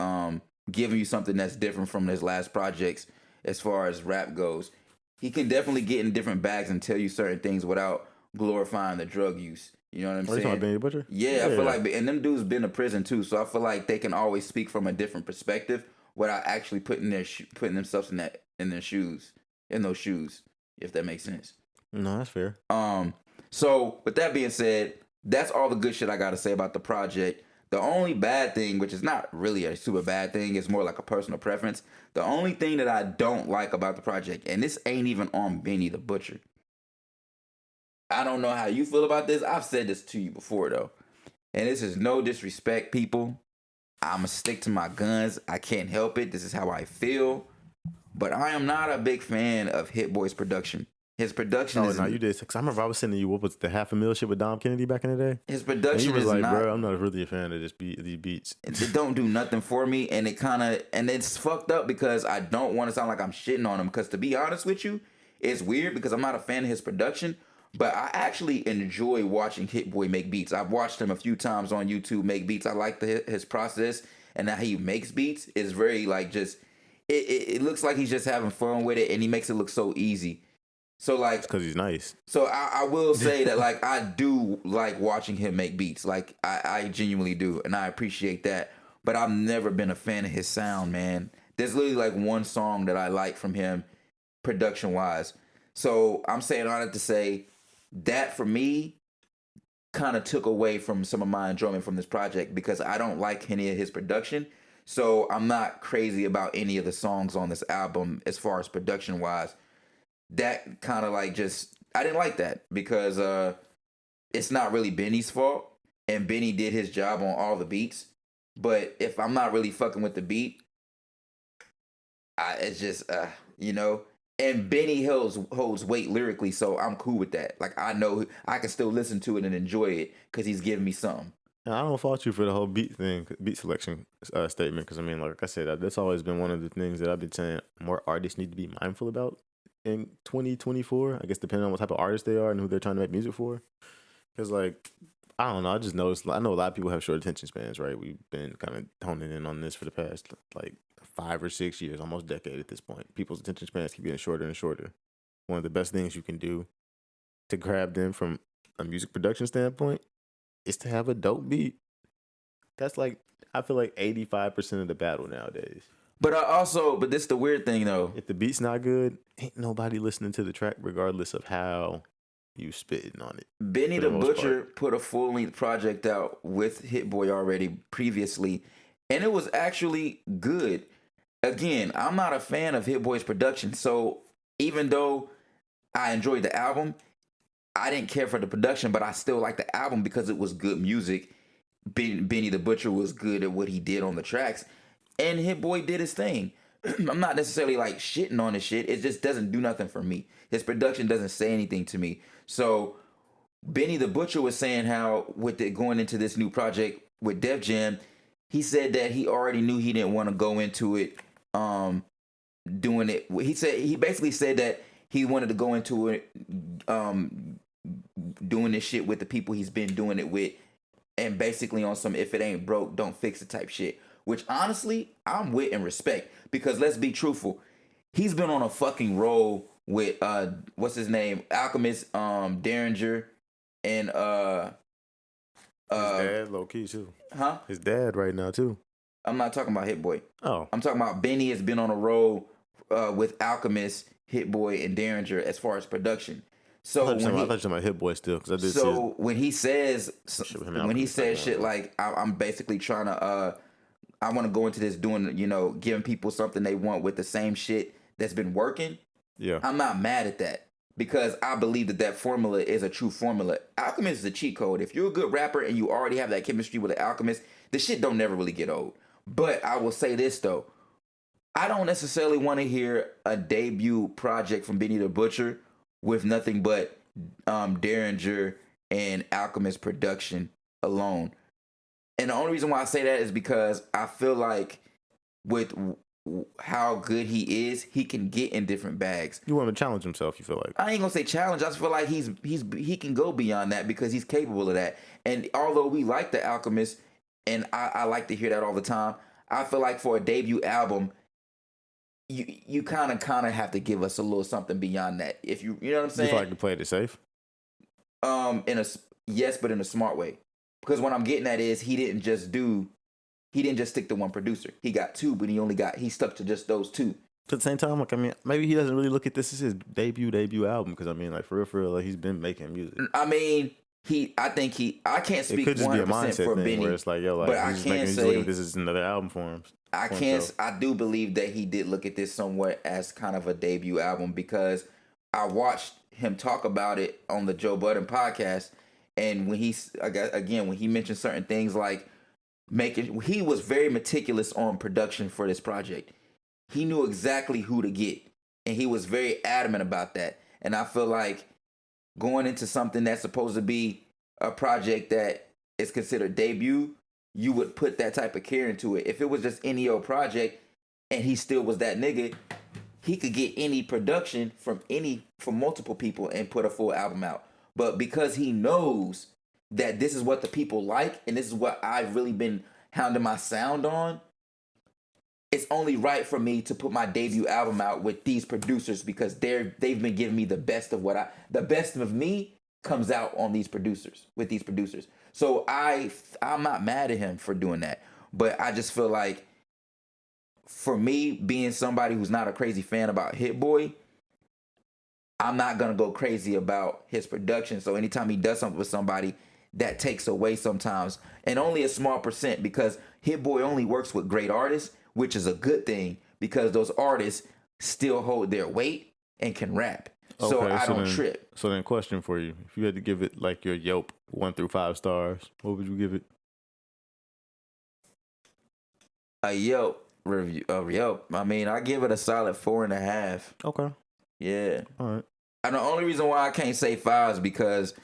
giving you something that's different from his last projects as far as rap goes. He can definitely get in different bags and tell you certain things without glorifying the drug use. You know what I'm saying? You talking about Benny the Butcher? Yeah, I feel like, and them dudes been to prison too, so I feel like they can always speak from a different perspective without actually putting themselves in those shoes, if that makes sense. No, that's fair. So with that being said, that's all the good shit I got to say about the project. The only bad thing, which is not really a super bad thing, it's more like a personal preference. The only thing that I don't like about the project, and this ain't even on Benny the Butcher, I don't know how you feel about this. I've said this to you before though, and this is no disrespect, people. I'ma stick to my guns. I can't help it. This is how I feel. But I am not a big fan of Hit Boy's production. His production is... no, you did. Cause I remember I was sending you, what was the $500,000 shit with Dom Kennedy back in the day? His production and he was is like, not... bro, I'm not really a fan of these beats. It don't do nothing for me, and it kind of... And it's fucked up because I don't want to sound like I'm shitting on him, because to be honest with you, it's weird because I'm not a fan of his production, but I actually enjoy watching Hit Boy make beats. I've watched him a few times on YouTube make beats. I like his process, and how he makes beats is very, like, just... It looks like he's just having fun with it, and he makes it look so easy. So, like... because he's nice. So, I will say that, like, I do like watching him make beats. Like, I genuinely do, and I appreciate that. But I've never been a fan of his sound, man. There's literally, like, one song that I like from him, production-wise. So, I'm saying all that to say, that, for me, kind of took away from some of my enjoyment from this project, because I don't like any of his production. So I'm not crazy about any of the songs on this album as far as production wise. That kind of like just, I didn't like that because it's not really Benny's fault, and Benny did his job on all the beats. But if I'm not really fucking with the beat, it's just, you know, and Benny holds weight lyrically, so I'm cool with that. Like, I know I can still listen to it and enjoy it because he's giving me something. I don't fault you for the whole beat selection statement, because I mean, like I said, that's always been one of the things that I've been saying more artists need to be mindful about in 2024. I guess depending on what type of artist they are and who they're trying to make music for. Because, like, I don't know, I just noticed, I know a lot of people have short attention spans, right? We've been kind of honing in on this for the past, like, 5 or 6 years, almost a decade at this point. People's attention spans keep getting shorter and shorter. One of the best things you can do to grab them from a music production standpoint is to have a dope beat. That's like, I feel like 85% of the battle nowadays. But this is the weird thing though. If the beat's not good, ain't nobody listening to the track regardless of how you spitting on it. Benny the Butcher put a full-length project out with Hit Boy already previously, and it was actually good. Again, I'm not a fan of Hit Boy's production, so even though I enjoyed the album, I didn't care for the production, but I still liked the album because it was good music. Benny the Butcher was good at what he did on the tracks, and Hit Boy did his thing. I'm not necessarily like shitting on his shit. It just doesn't do nothing for me. His production doesn't say anything to me. So Benny the Butcher was saying how with it going into this new project with Def Jam, he said that he already knew he didn't want to go into it doing it. He basically said that he wanted to go into it doing this shit with the people he's been doing it with, and basically on some if it ain't broke, don't fix it type shit. Which honestly, I'm with and respect, because let's be truthful, he's been on a fucking roll with what's his name, Alchemist, Derringer, and his dad, low key too. Huh? His dad right now too. I'm not talking about Hit Boy. Oh, I'm talking about Benny has been on a roll with Alchemist, Hit Boy, and Derringer as far as production. So I thought you were talking about Hit Boy still, because I did. So when he says shit like I'm basically trying to I want to go into this doing, you know, giving people something they want with the same shit that's been working. Yeah, I'm not mad at that, because I believe that formula is a true formula. Alchemist is a cheat code. If you're a good rapper and you already have that chemistry with an Alchemist, the shit don't never really get old. But I will say this though, I don't necessarily want to hear a debut project from Benny the Butcher with nothing but Derringer and Alchemist production alone. And the only reason why I say that is because I feel like with how good he is, he can get in different bags. You want him to challenge himself, you feel like? I ain't gonna say challenge. I just feel like he can go beyond that because he's capable of that. And although we like the Alchemist, and I like to hear that all the time, I feel like for a debut album, you kind of have to give us a little something beyond that. If you know what I'm saying? You feel like you played it safe? Yes, but in a smart way. Because what I'm getting at is he didn't just stick to one producer. He got two, but he stuck to just those two. At the same time, like, I mean, maybe he doesn't really look at this as his debut album, because I mean, like, for real, like, he's been making music. I mean, I can't speak 100% for Benny, where it's like, yo, like, but he's making music, like, this is another album for him. I do believe that he did look at this somewhat as kind of a debut album, because I watched him talk about it on the Joe Budden podcast, and when he mentioned certain things like he was very meticulous on production for this project. He knew exactly who to get, and he was very adamant about that. And I feel like going into something that's supposed to be a project that is considered debut, you would put that type of care into it. If it was just any old project and he still was that nigga, he could get any production from multiple people and put a full album out. But because he knows that this is what the people like and this is what I've really been hounding my sound on, it's only right for me to put my debut album out with these producers because they've been giving me the best of me comes out on these producers, with these producers. So I'm not mad at him for doing that, but I just feel like for me, being somebody who's not a crazy fan about Hit Boy, I'm not gonna go crazy about his production. So anytime he does something with somebody, that takes away sometimes, and only a small percent, because Hit Boy only works with great artists, which is a good thing because those artists still hold their weight and can rap. Okay, so I don't trip. So then, question for you: if you had to give it like your Yelp 1 through 5 stars, what would you give it? A Yelp review of Yelp. I mean, I give it a solid 4.5. Okay. Yeah. All right. And the only reason why I can't say 5 is because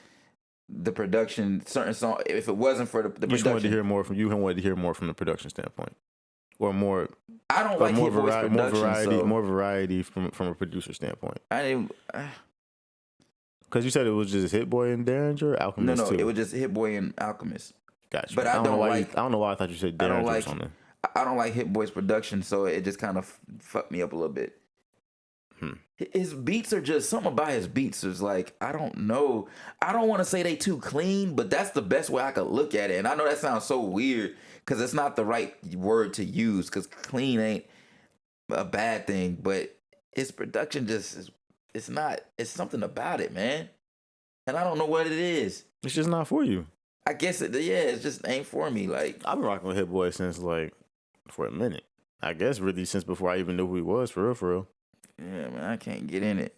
the production, certain song. If it wasn't for the production, you wanted to hear more from you. Wanted to hear more from the production standpoint, or more. I don't like Hit Boy's production. More variety from a producer standpoint. I didn't. Because you said it was just Hit Boy and Derringer, or Alchemist. No, too? It was just Hit Boy and Alchemist. Gotcha. But I don't know why I thought you said Derringer or something. I don't like Hit Boy's production, so it just kind of fucked me up a little bit. His beats are just something about his beats is like, I don't know. I don't want to say they too clean, but that's the best way I could look at it. And I know that sounds so weird because it's not the right word to use because clean ain't a bad thing, but his production just is, it's something about it, man. And I don't know what it is. It's just not for you. I guess it just ain't for me. Like, I've been rocking with Hit Boy since for a minute. I guess really since before I even knew who he was, for real. Yeah, man, I can't get in it.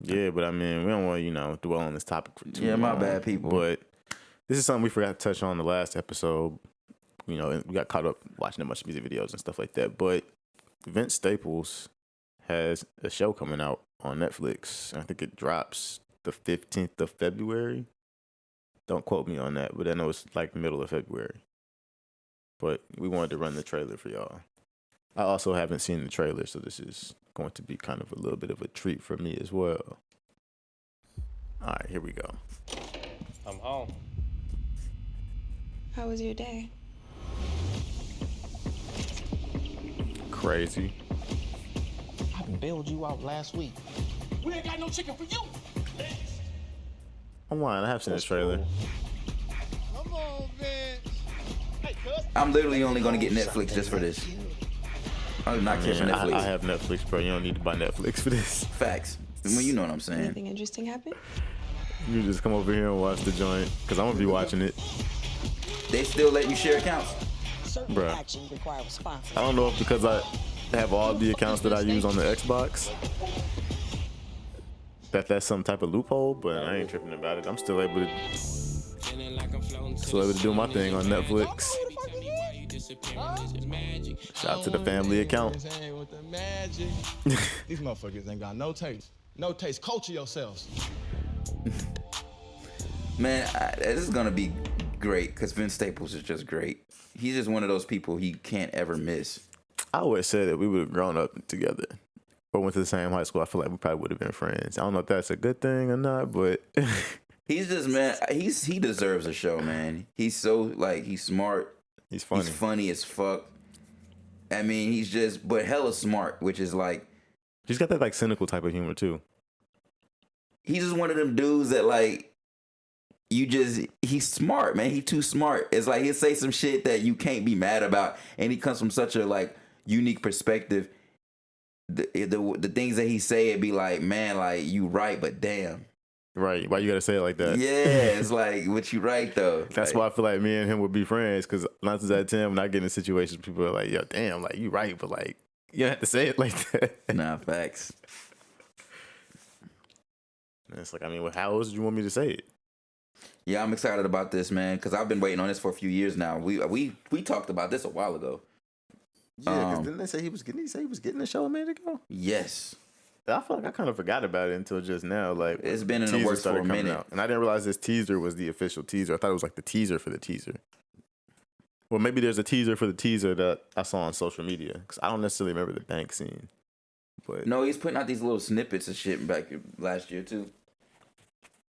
Yeah, but I mean, we don't want to, dwell on this topic for too long. My bad, people. But this is something we forgot to touch on the last episode. We got caught up watching a bunch of music videos and stuff like that. But Vince Staples has a show coming out on Netflix. I think it drops the 15th of February. Don't quote me on that, but I know it's like middle of February. But we wanted to run the trailer for y'all. I also haven't seen the trailer, so this is going to be kind of a little bit of a treat for me as well. All right, here we go. I'm home. How was your day? Crazy. I bailed you out last week. We ain't got no chicken for you. I'm lying. I have seen this trailer. Come on, man. Hey, I'm literally only going to get Netflix just for this. I do not care for Netflix. I have Netflix, bro. You don't need to buy Netflix for this. Facts. Well, you know what I'm saying. Anything interesting happen? You just come over here and watch the joint, because I'm going to be watching it. They still let you share accounts? Bro, I don't know if because I have all the accounts that I use on the Xbox, that's some type of loophole, but I ain't tripping about it. I'm still able to do my thing on Netflix. Shout out to the family account. These motherfuckers ain't got no taste. No taste. Culture yourselves. Man, this is gonna be great because Vince Staples is just great. He's just one of those people he can't ever miss. I always said that we would have grown up together or went to the same high school. I feel like we probably would have been friends. I don't know if that's a good thing or not, but he's just, man, he deserves a show, man. He's so, he's smart. He's funny. He's funny as fuck. I mean, he's just, but hella smart, which is like, he's got that cynical type of humor too. He's just one of them dudes that he's smart, man. He's too smart. It's like he'll say some shit that you can't be mad about, and he comes from such a unique perspective. The things that he say, it'd be like, man, you right, but damn. Right. Why you gotta say it like that? Yeah, it's like, what you right though. That's why I feel like me and him would be friends, because 9 times out of 10, when I get in situations, people are like, yo, damn, you right, but you don't have to say it like that. Nah, facts. And it's like, I mean, how else did you want me to say it? Yeah, I'm excited about this, man, because I've been waiting on this for a few years now. We talked about this a while ago. Yeah, because didn't they say he was getting the show a minute ago? Yes. I feel like I kind of forgot about it until just now. Like, it's been in the works for a minute. Out. And I didn't realize this teaser was the official teaser. I thought it was like the teaser for the teaser. Well, maybe there's a teaser for the teaser that I saw on social media, because I don't necessarily remember the bank scene. But no, he's putting out these little snippets of shit back last year, too.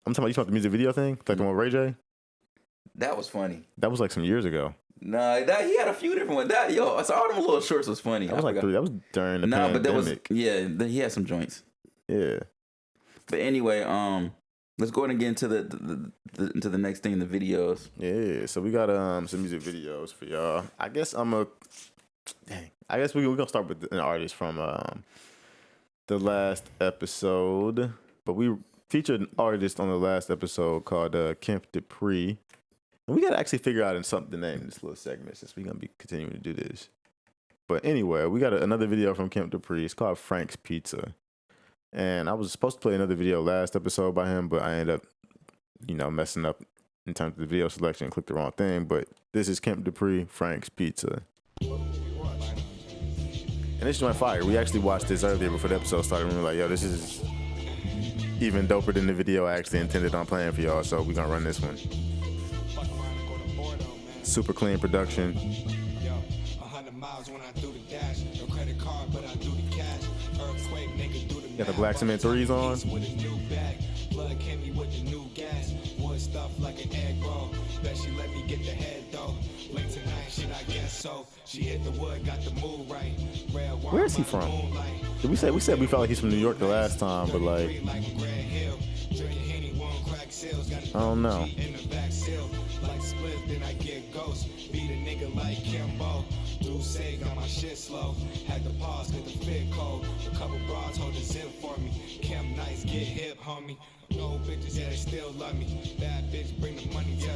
I'm talking about the music video thing? Like the one with Ray J? That was funny. That was like some years ago. Nah, he had a few different ones. So all them little shorts was funny. That was that was during the pandemic. But that was, he had some joints. Yeah. But anyway, let's go ahead and get into into the next thing, the videos. Yeah, so we got some music videos for y'all. I guess we're gonna start with an artist from the last episode. But we featured an artist on the last episode called Kemp Dupri. And we gotta actually figure out something to name this little segment since we're gonna be continuing to do this. But anyway, we got another video from Kemp Dupri. It's called Frank's Pizza. And I was supposed to play another video last episode by him, but I ended up, messing up in terms of the video selection and clicked the wrong thing. But this is Kemp Dupri, Frank's Pizza. And this joint fire. We actually watched this earlier before the episode started. And we were like, yo, this is even doper than the video I actually intended on playing for y'all. So we're going to run this one. Super clean production. Got the black cement threes on. Where is he from? We said we felt like he's from New York the last time, but like, I don't know. Do say got my shit slow. Had to pause cause the fit cold. A couple broads hold the zip for me. Kemp nice, get hip, homie. No bitches, yeah, they still love me. Bad bitch, bring the money, yeah.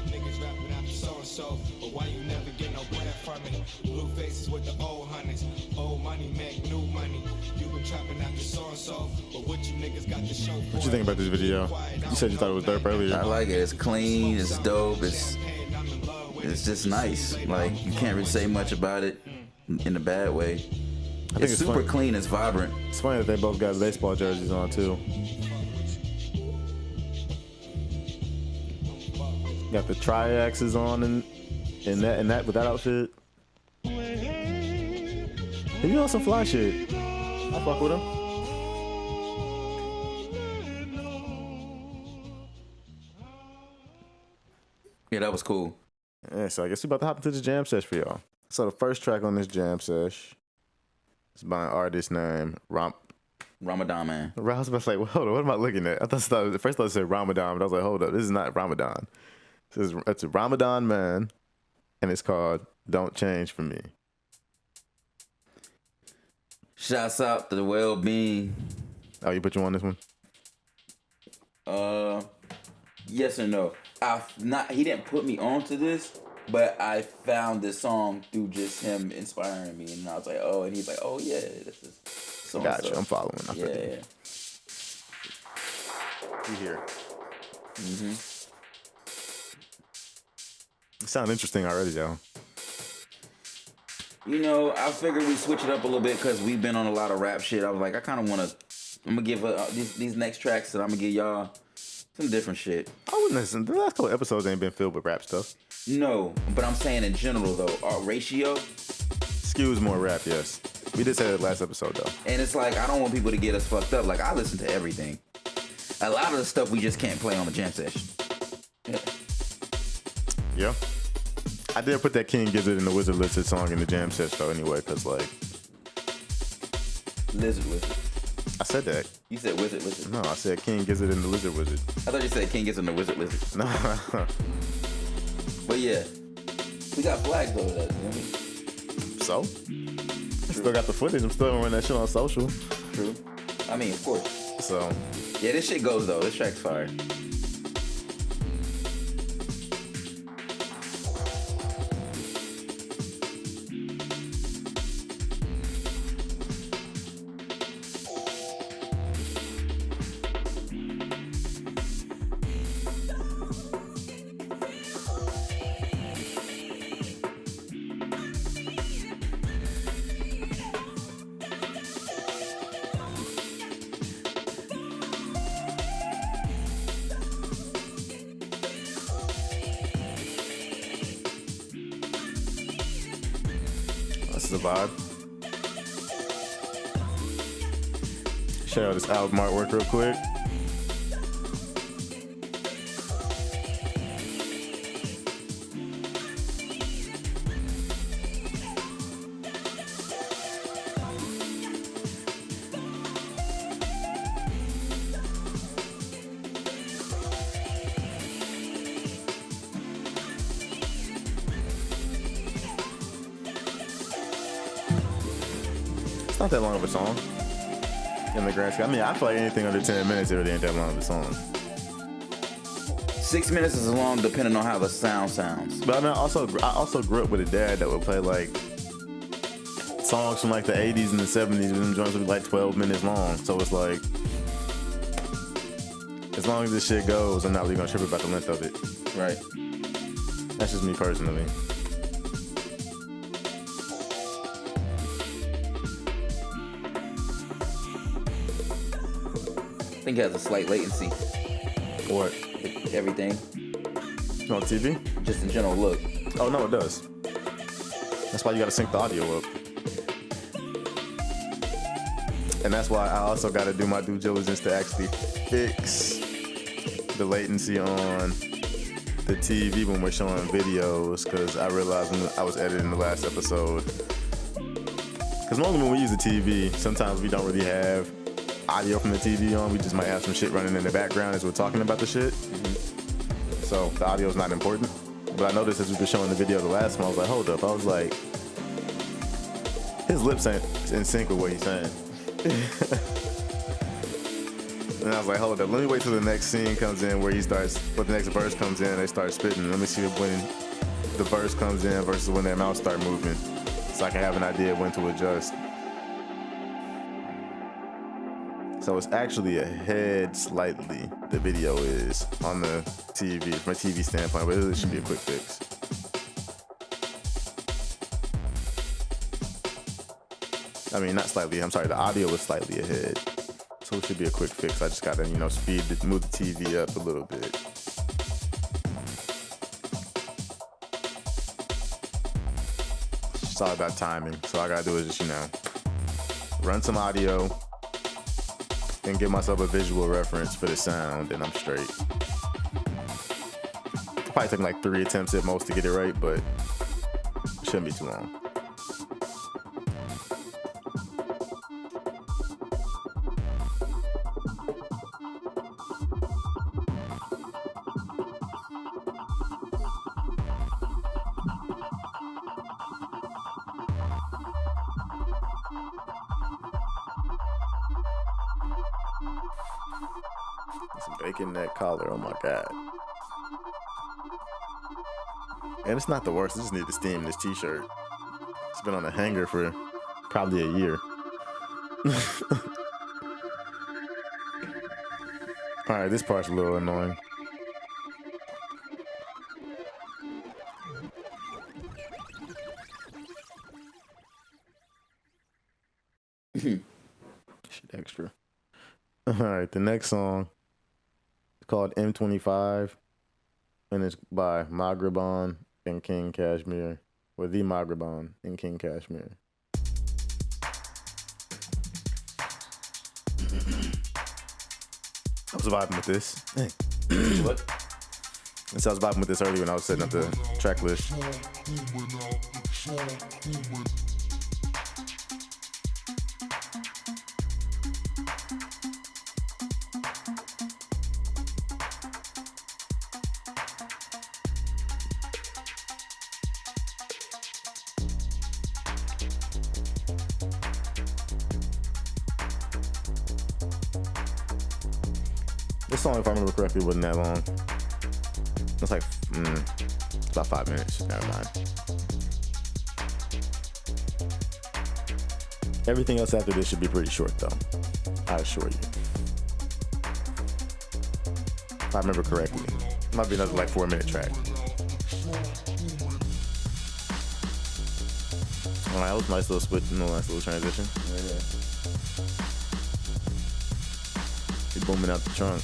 Niggas rapping after so-and-so. But why you never get no bread from me? Blue faces with the old hundreds. Old money make new money. You been trapping after so-and-so. But what you niggas got to show for? What you think about this video? You said you thought it was dope earlier. I like it. It's clean, it's dope, it's just nice. Like, you can't really say much about it in a bad way. I think it's super clean. It's vibrant. It's funny that they both got baseball jerseys on too. Got the triaxes on in that with that outfit. He on some fly shit. I fuck with him. Yeah, that was cool. Yeah, so I guess we about to hop into this jam sesh for y'all. So the first track on this jam sesh is by an artist named Ramadanman. I was about to say, well, hold on, what am I looking at? At first I thought it said Ramadan, but I was like, hold up, this is not Ramadan. It's Ramadanman, and it's called Don't Change For Me. Shouts out to the well-being. Oh, you put you on this one? Yes and no. He didn't put me onto this, but I found this song through just him inspiring me, and I was like, oh, and he's like, oh yeah, this is so. Gotcha, I'm following. Yeah. You hear? Mm-hmm. It sounds interesting already, though. I figured we switch it up a little bit because we've been on a lot of rap shit. I was like, I kind of want to. I'm gonna give these next tracks that I'm gonna give y'all some different shit. I wouldn't listen. The last couple episodes ain't been filled with rap stuff. No, but I'm saying in general though, our ratio skews more rap. Yes, we did say that last episode though. And it's like I don't want people to get us fucked up. Like I listen to everything. A lot of the stuff we just can't play on the jam session. Yeah. I did put that King Gizzard and the Wizard Lizard song in the jam sesh though anyway, because like Lizard Wizard. I said that. You said Wizard Lizard. No, I said King Gizzard and the Lizard Wizard. I thought you said King Gizzard and the Wizard Lizard. No. But yeah, we got flags over that. So? Still got the footage. I'm still running that shit on social. True. I mean, of course. So. Yeah, this shit goes though. This track's fire. This is a vibe. Show out this album artwork real quick. It's not that long of a song. In the grand scheme. I mean, I feel like anything under 10 minutes, it really ain't that long of a song. 6 minutes is long depending on how the sound sounds. But I mean, I also grew up with a dad that would play like songs from like the 80s and the 70s, and them joints would be like 12 minutes long. So it's like, as long as this shit goes, I'm not really gonna trip about the length of it. Right. That's just me personally. I think it has a slight latency. What? Everything. On TV? Just in general look. Oh, no, it does. That's why you gotta sync the audio up. And that's why I also gotta do my due diligence to actually fix the latency on the TV when we're showing videos, because I realized when I was editing the last episode, because normally when we use the TV, sometimes we don't really have audio from the TV on. We just might have some shit running in the background as we're talking about the shit. Mm-hmm. So the audio is not important. But I noticed as we were showing the video the last one, I was like, hold up. I was like, his lips ain't in sync with what he's saying. And I was like, hold up. Let me wait till the next scene comes in where he starts, when the next verse comes in, they start spitting. Let me see when the verse comes in versus when their mouths start moving, so I can have an idea of when to adjust. So it's actually ahead slightly, the video is, on the TV, from a TV standpoint, but it should be a quick fix. I mean, not slightly, I'm sorry, the audio is slightly ahead. So it should be a quick fix. I just gotta, move the TV up a little bit. It's all about timing. So all I gotta do is just, run some audio, and give myself a visual reference for the sound, and I'm straight. Probably taking like 3 attempts at most to get it right, but it shouldn't be too long. Some bacon neck collar, oh my god. And it's not the worst, I just need to steam this t-shirt. It's been on a hanger for probably a year. Alright, this part's a little annoying. Shit extra. Alright, the next song is called M25, and it's by Maghreban and King Kashmere, or the Maghreban and King Kashmere. I was vibing with this. What? And so I was vibing with this earlier when I was setting up the track list. This song, if I remember correctly, wasn't that long. It's like, it's about 5 minutes. Never mind. Everything else after this should be pretty short, though. I assure you. If I remember correctly. It might be another like 4-minute track. Alright, that was a nice little switch, nice little transition. Yeah. He's booming out the trunk.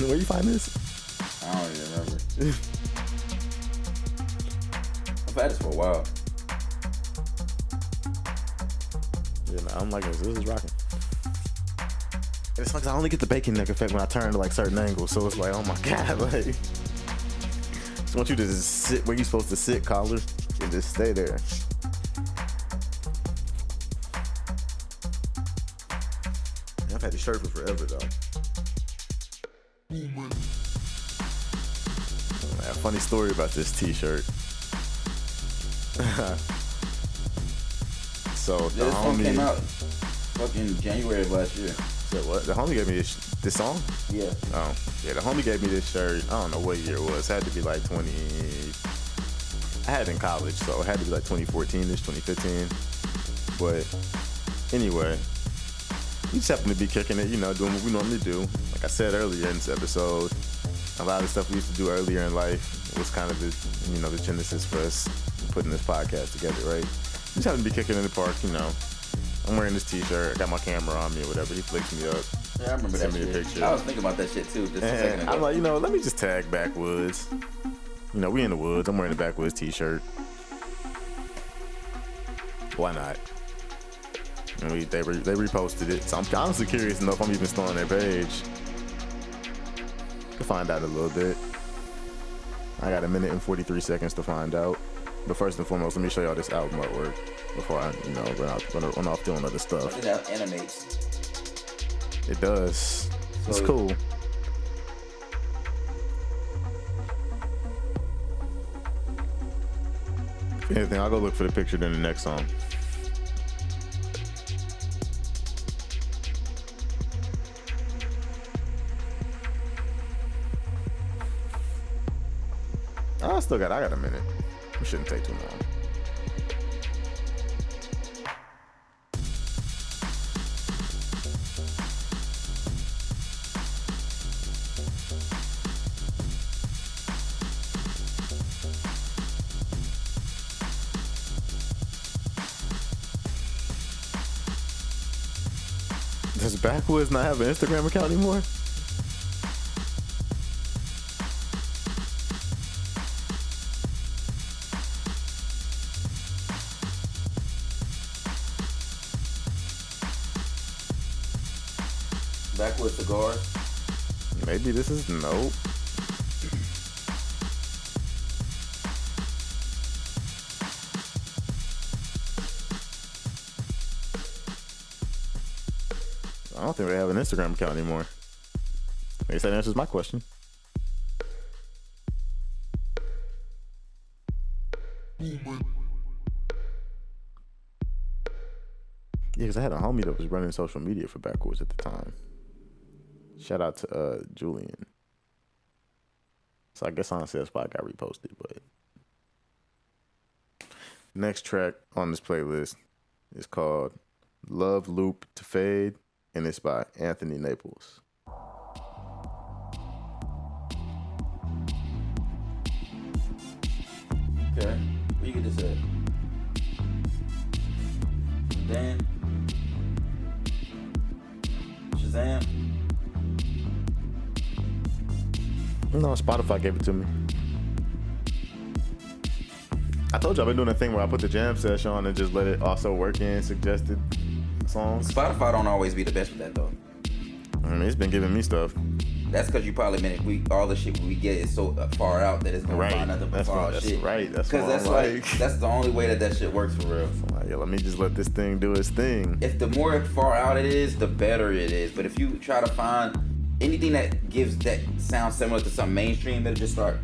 Where you find this? I don't even remember. I've had this for a while. Yeah, nah, I'm liking this. This is rocking. It's like I only get the bacon neck effect when I turn to like certain angles, so it's like, oh my god, like. Just want you to just sit where you're supposed to sit, collar, and just stay there. I've had this shirt for forever though. A funny story about this t-shirt. So the this homie song came out fucking January of last year. Said what? The homie gave me this song? Yeah. Oh, yeah. The homie gave me this shirt. I don't know what year it was. It had to be like 20. I had it in college, so it had to be like 2014-ish, 2015. But anyway, we just happen to be kicking it, you know, doing what we normally do. Like I said earlier in this episode, a lot of the stuff we used to do earlier in life was kind of the, you know, the genesis for us putting this podcast together, right? We just happen to be kicking in the park, you know. I'm wearing this t-shirt, I got my camera on me or whatever. He flicks me up. Yeah, I remember that Send me a shit. picture. I was thinking about that shit too. Just a second ago. I'm like, you know, let me just tag Backwoods. You know, we in the woods. I'm wearing a Backwoods t-shirt. Why not? And they reposted it. So I'm honestly curious to know if I'm even still on their page. To find out a little bit. I got 1 minute and 43 seconds to find out. But first and foremost, let me show y'all this album artwork before I, you know, run off doing other stuff. It animates. It does. It's cool. If anything, I'll go look for the picture then the next song. I got a minute. It shouldn't take too long. Does Backwoods not have an Instagram account anymore? Backwoods cigars. Maybe this is nope. I don't think they have an Instagram account anymore. I guess that answers my question. Yeah, because I had a homie that was running social media for Backwoods at the time. Shout out to Julian. So I guess honestly that spot got reposted, but next track on this playlist is called Love Loop to Fade, and it's by Anthony Naples. Okay. Where you get this at? Dan? Shazam? No, Spotify gave it to me. I told you I've been doing a thing where I put the Jam Sesh on and just let it also work in suggested songs. Spotify don't always be the best with that though. I mean, it's been giving me stuff. That's because you probably meant all the shit we get is so far out that it's gonna find nothing but far shit. Right. That's because that's like that's the only way that shit works for real. So like, yeah, let me just let this thing do its thing. If the more far out it is, the better it is. But if you try to find anything that sounds similar to something mainstream, it'll just start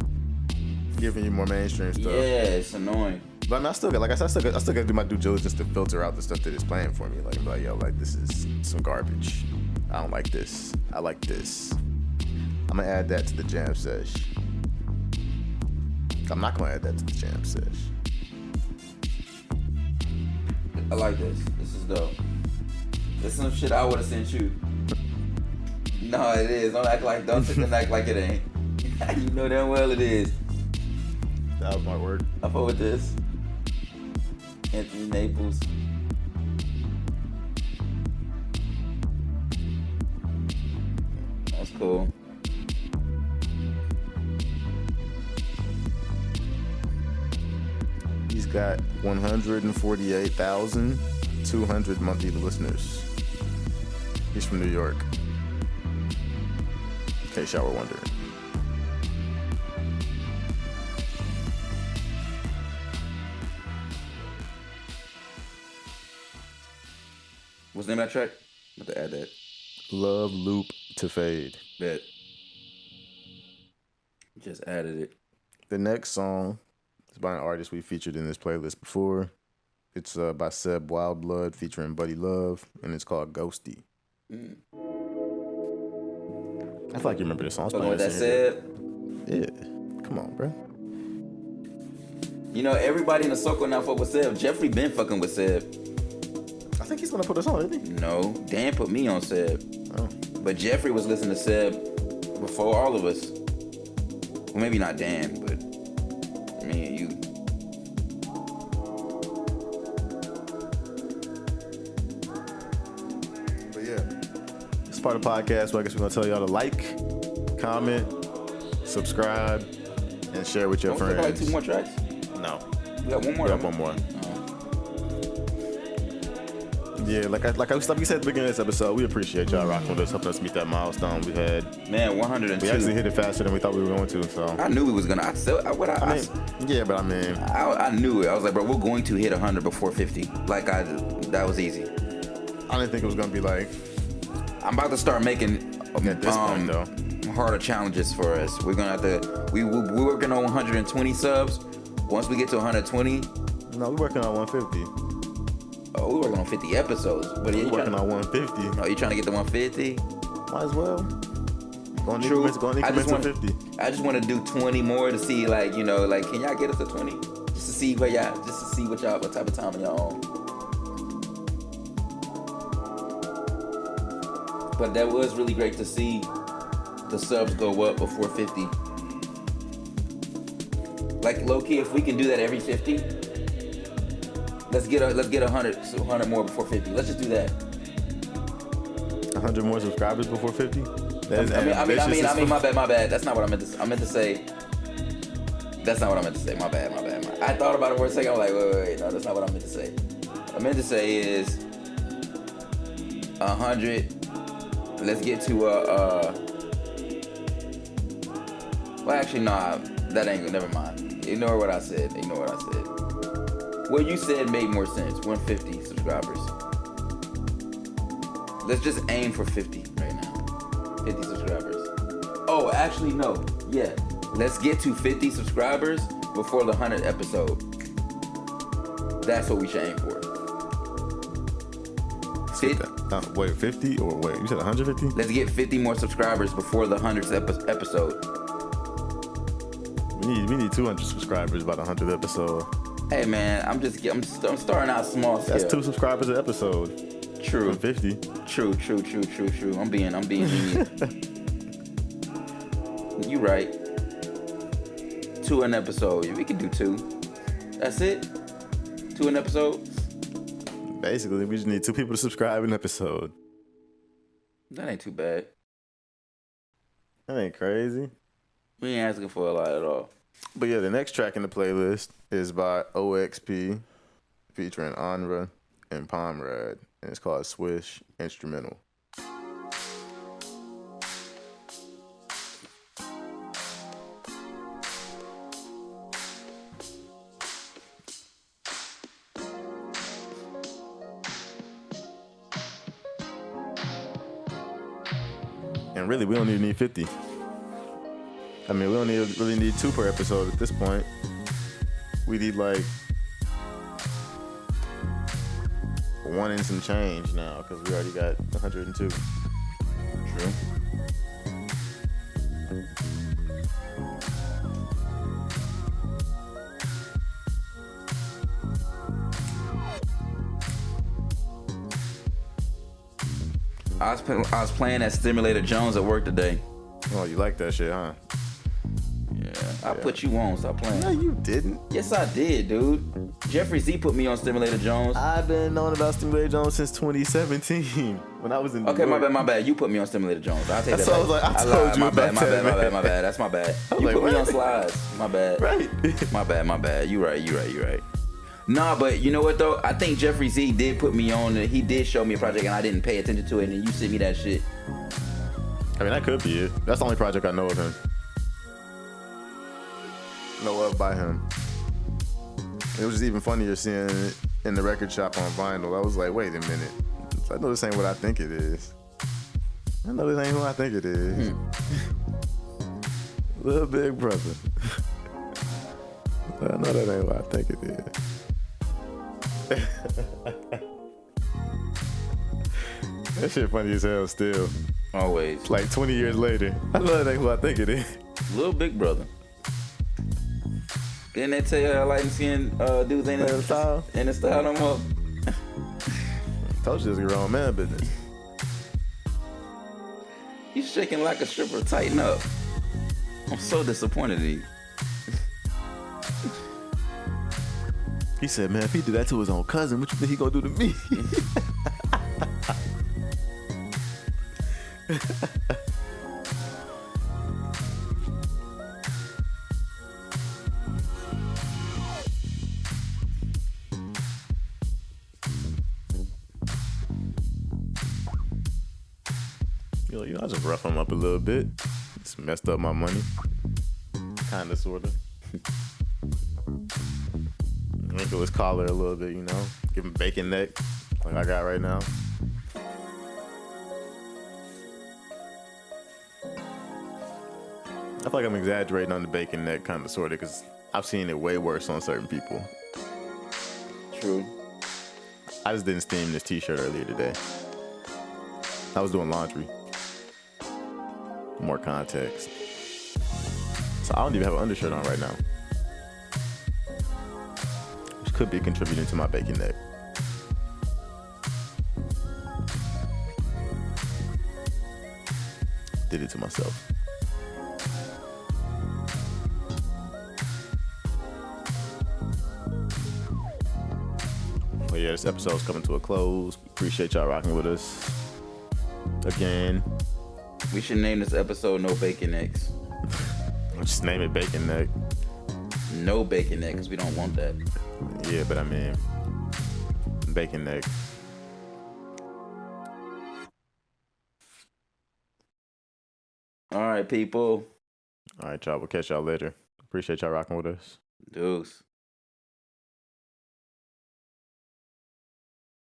giving you more mainstream stuff. Yeah, it's annoying. But I mean, I still got to do my due diligence to filter out the stuff that is playing for me. Like, yo, like this is some garbage. I don't like this. I like this. I'm gonna add that to the Jam Sesh. I'm not gonna add that to the Jam Sesh. I like this. This is dope. This is some shit I would have sent you. No, it is. Don't act like it ain't. You know damn well it is. That was my word. I fuck with this. Anthony Naples. That's cool. She's got 148,200 monthly listeners. He's from New York. In case y'all were wondering. What's the name of that track? I'm about to add that. Love Loop to Fade. Bet. Just added it. The next song is by an artist we featured in this playlist before. It's by Seb Wildblood featuring Buddy Love, and it's called Ghostie. I feel like you remember this song. Fucking with that Seb? Yeah. Come on, bro. You know, everybody in the circle now fuck with Seb. Jeffrey been fucking with Seb. I think he's gonna put us on, isn't he? No, Dan put me on Seb. Oh. But Jeffrey was listening to Seb before all of us. Well, maybe not Dan, but me and you. But yeah, it's part of the podcast, so I guess we're gonna tell y'all to like, comment, subscribe, and share with your friends. Don't we got like 2 more tracks? No. We got one more. We got one more. Yeah, like we said at the beginning of this episode, we appreciate y'all rocking with us, helping us meet that milestone we had. Man, 102. We actually hit it faster than we thought we were going to. So I knew we was gonna. I knew it. I was like, bro, we're going to hit 100 before 50. That was easy. I didn't think it was gonna be like. I'm about to start making at this point, though, harder challenges for us. We're gonna have to. We're working on 120 subs. Once we get to 120. No, we're working on 150. Oh, we're working on 50 episodes. But we're working on 150. Oh, you trying to get to 150? Might as well. Going increments of 50. I just want to do 20 more to see, can y'all get us to 20? Just to see what type of time y'all on. But that was really great to see the subs go up before 50. Like, low-key, if we can do that every 50, let's get 100 more before 50. Let's just do that. 100 more subscribers before 50? I mean, my bad. That's not what I meant to say. I meant to say. That's not what I meant to say. My bad. I thought about it for a second. I was like, wait. No, that's not what I meant to say. What I meant to say is 100. Let's get to well, actually, nah. That ain't good. Never mind. Ignore what I said. What you said made more sense. 150 subscribers. Let's just aim for 50 right now. 50 subscribers. Oh, actually, no. Yeah. Let's get to 50 subscribers before the 100th episode. That's what we should aim for. 50 or wait, you said 150? Let's get 50 more subscribers before the 100th episode. We need 200 subscribers by the 100th episode. Hey man, I'm starting out small scale. That's 2 subscribers an episode. True. 50. True. I'm being lenient. You right. 2 an episode. We can do 2. That's it. 2 an episode. Basically, we just need 2 people to subscribe an episode. That ain't too bad. That ain't crazy. We ain't asking for a lot at all. But yeah, the next track in the playlist is by OXP featuring Onra and Pomrad, and it's called Swish Instrumental. And really, we don't even need 50. I mean, we don't really need 2 per episode at this point. We need like 1 and some change now because we already got 102. True. I was playing that Stimulator Jones at work today. Oh, you like that shit, huh? I put you on. Stop playing. No, you didn't. Yes, I did, dude. Jeffrey Z put me on Stimulator Jones. I've been knowing about Stimulator Jones since 2017 when I was in New Okay, York. my bad. You put me on Stimulator Jones. I'll take that. So I was like, I told you my about bad. that, My bad. That's my bad. You like, put me what? on Slides. My bad. Right. My bad. You right. Nah, but you know what though? I think Jeffrey Z did put me on. He did show me a project, and I didn't pay attention to it. And then you sent me that shit. I mean, that could be it. That's the only project I know of him. Know of by him. It was just even funnier seeing it in the record shop on vinyl. I was like, wait a minute. I know this ain't what I think it is. I know this ain't who I think it is. Little Big Brother. I know that ain't what I think it is. That shit funny as hell still. Always. Like 20 years later. I know that ain't who I think it is. Little Big Brother. Didn't they tell you light skin dudes ain't in the style no more? Told you this is grown man business. You shaking like a stripper. Tighten up. I'm so disappointed in you. He said, man, if he did that to his own cousin, what you think he gonna do to me? You know, I just rough him up a little bit. Just messed up my money. Kinda, sorta. Wrinkle his collar a little bit, you know. Give him bacon neck, like I got right now. I feel like I'm exaggerating on the bacon neck, kinda, sorta, because I've seen it way worse on certain people. True. I just didn't steam this t-shirt earlier today. I was doing laundry. More context. So I don't even have an undershirt on right now. Which could be contributing to my bacon neck. Did it to myself. Well, yeah, this episode's coming to a close. Appreciate y'all rocking with us. Again. We should name this episode No Bacon Necks. Just name it Bacon Neck. No Bacon Neck, because we don't want that. Yeah, but I mean, Bacon Neck. All right, people. All right, y'all. We'll catch y'all later. Appreciate y'all rocking with us. Deuce.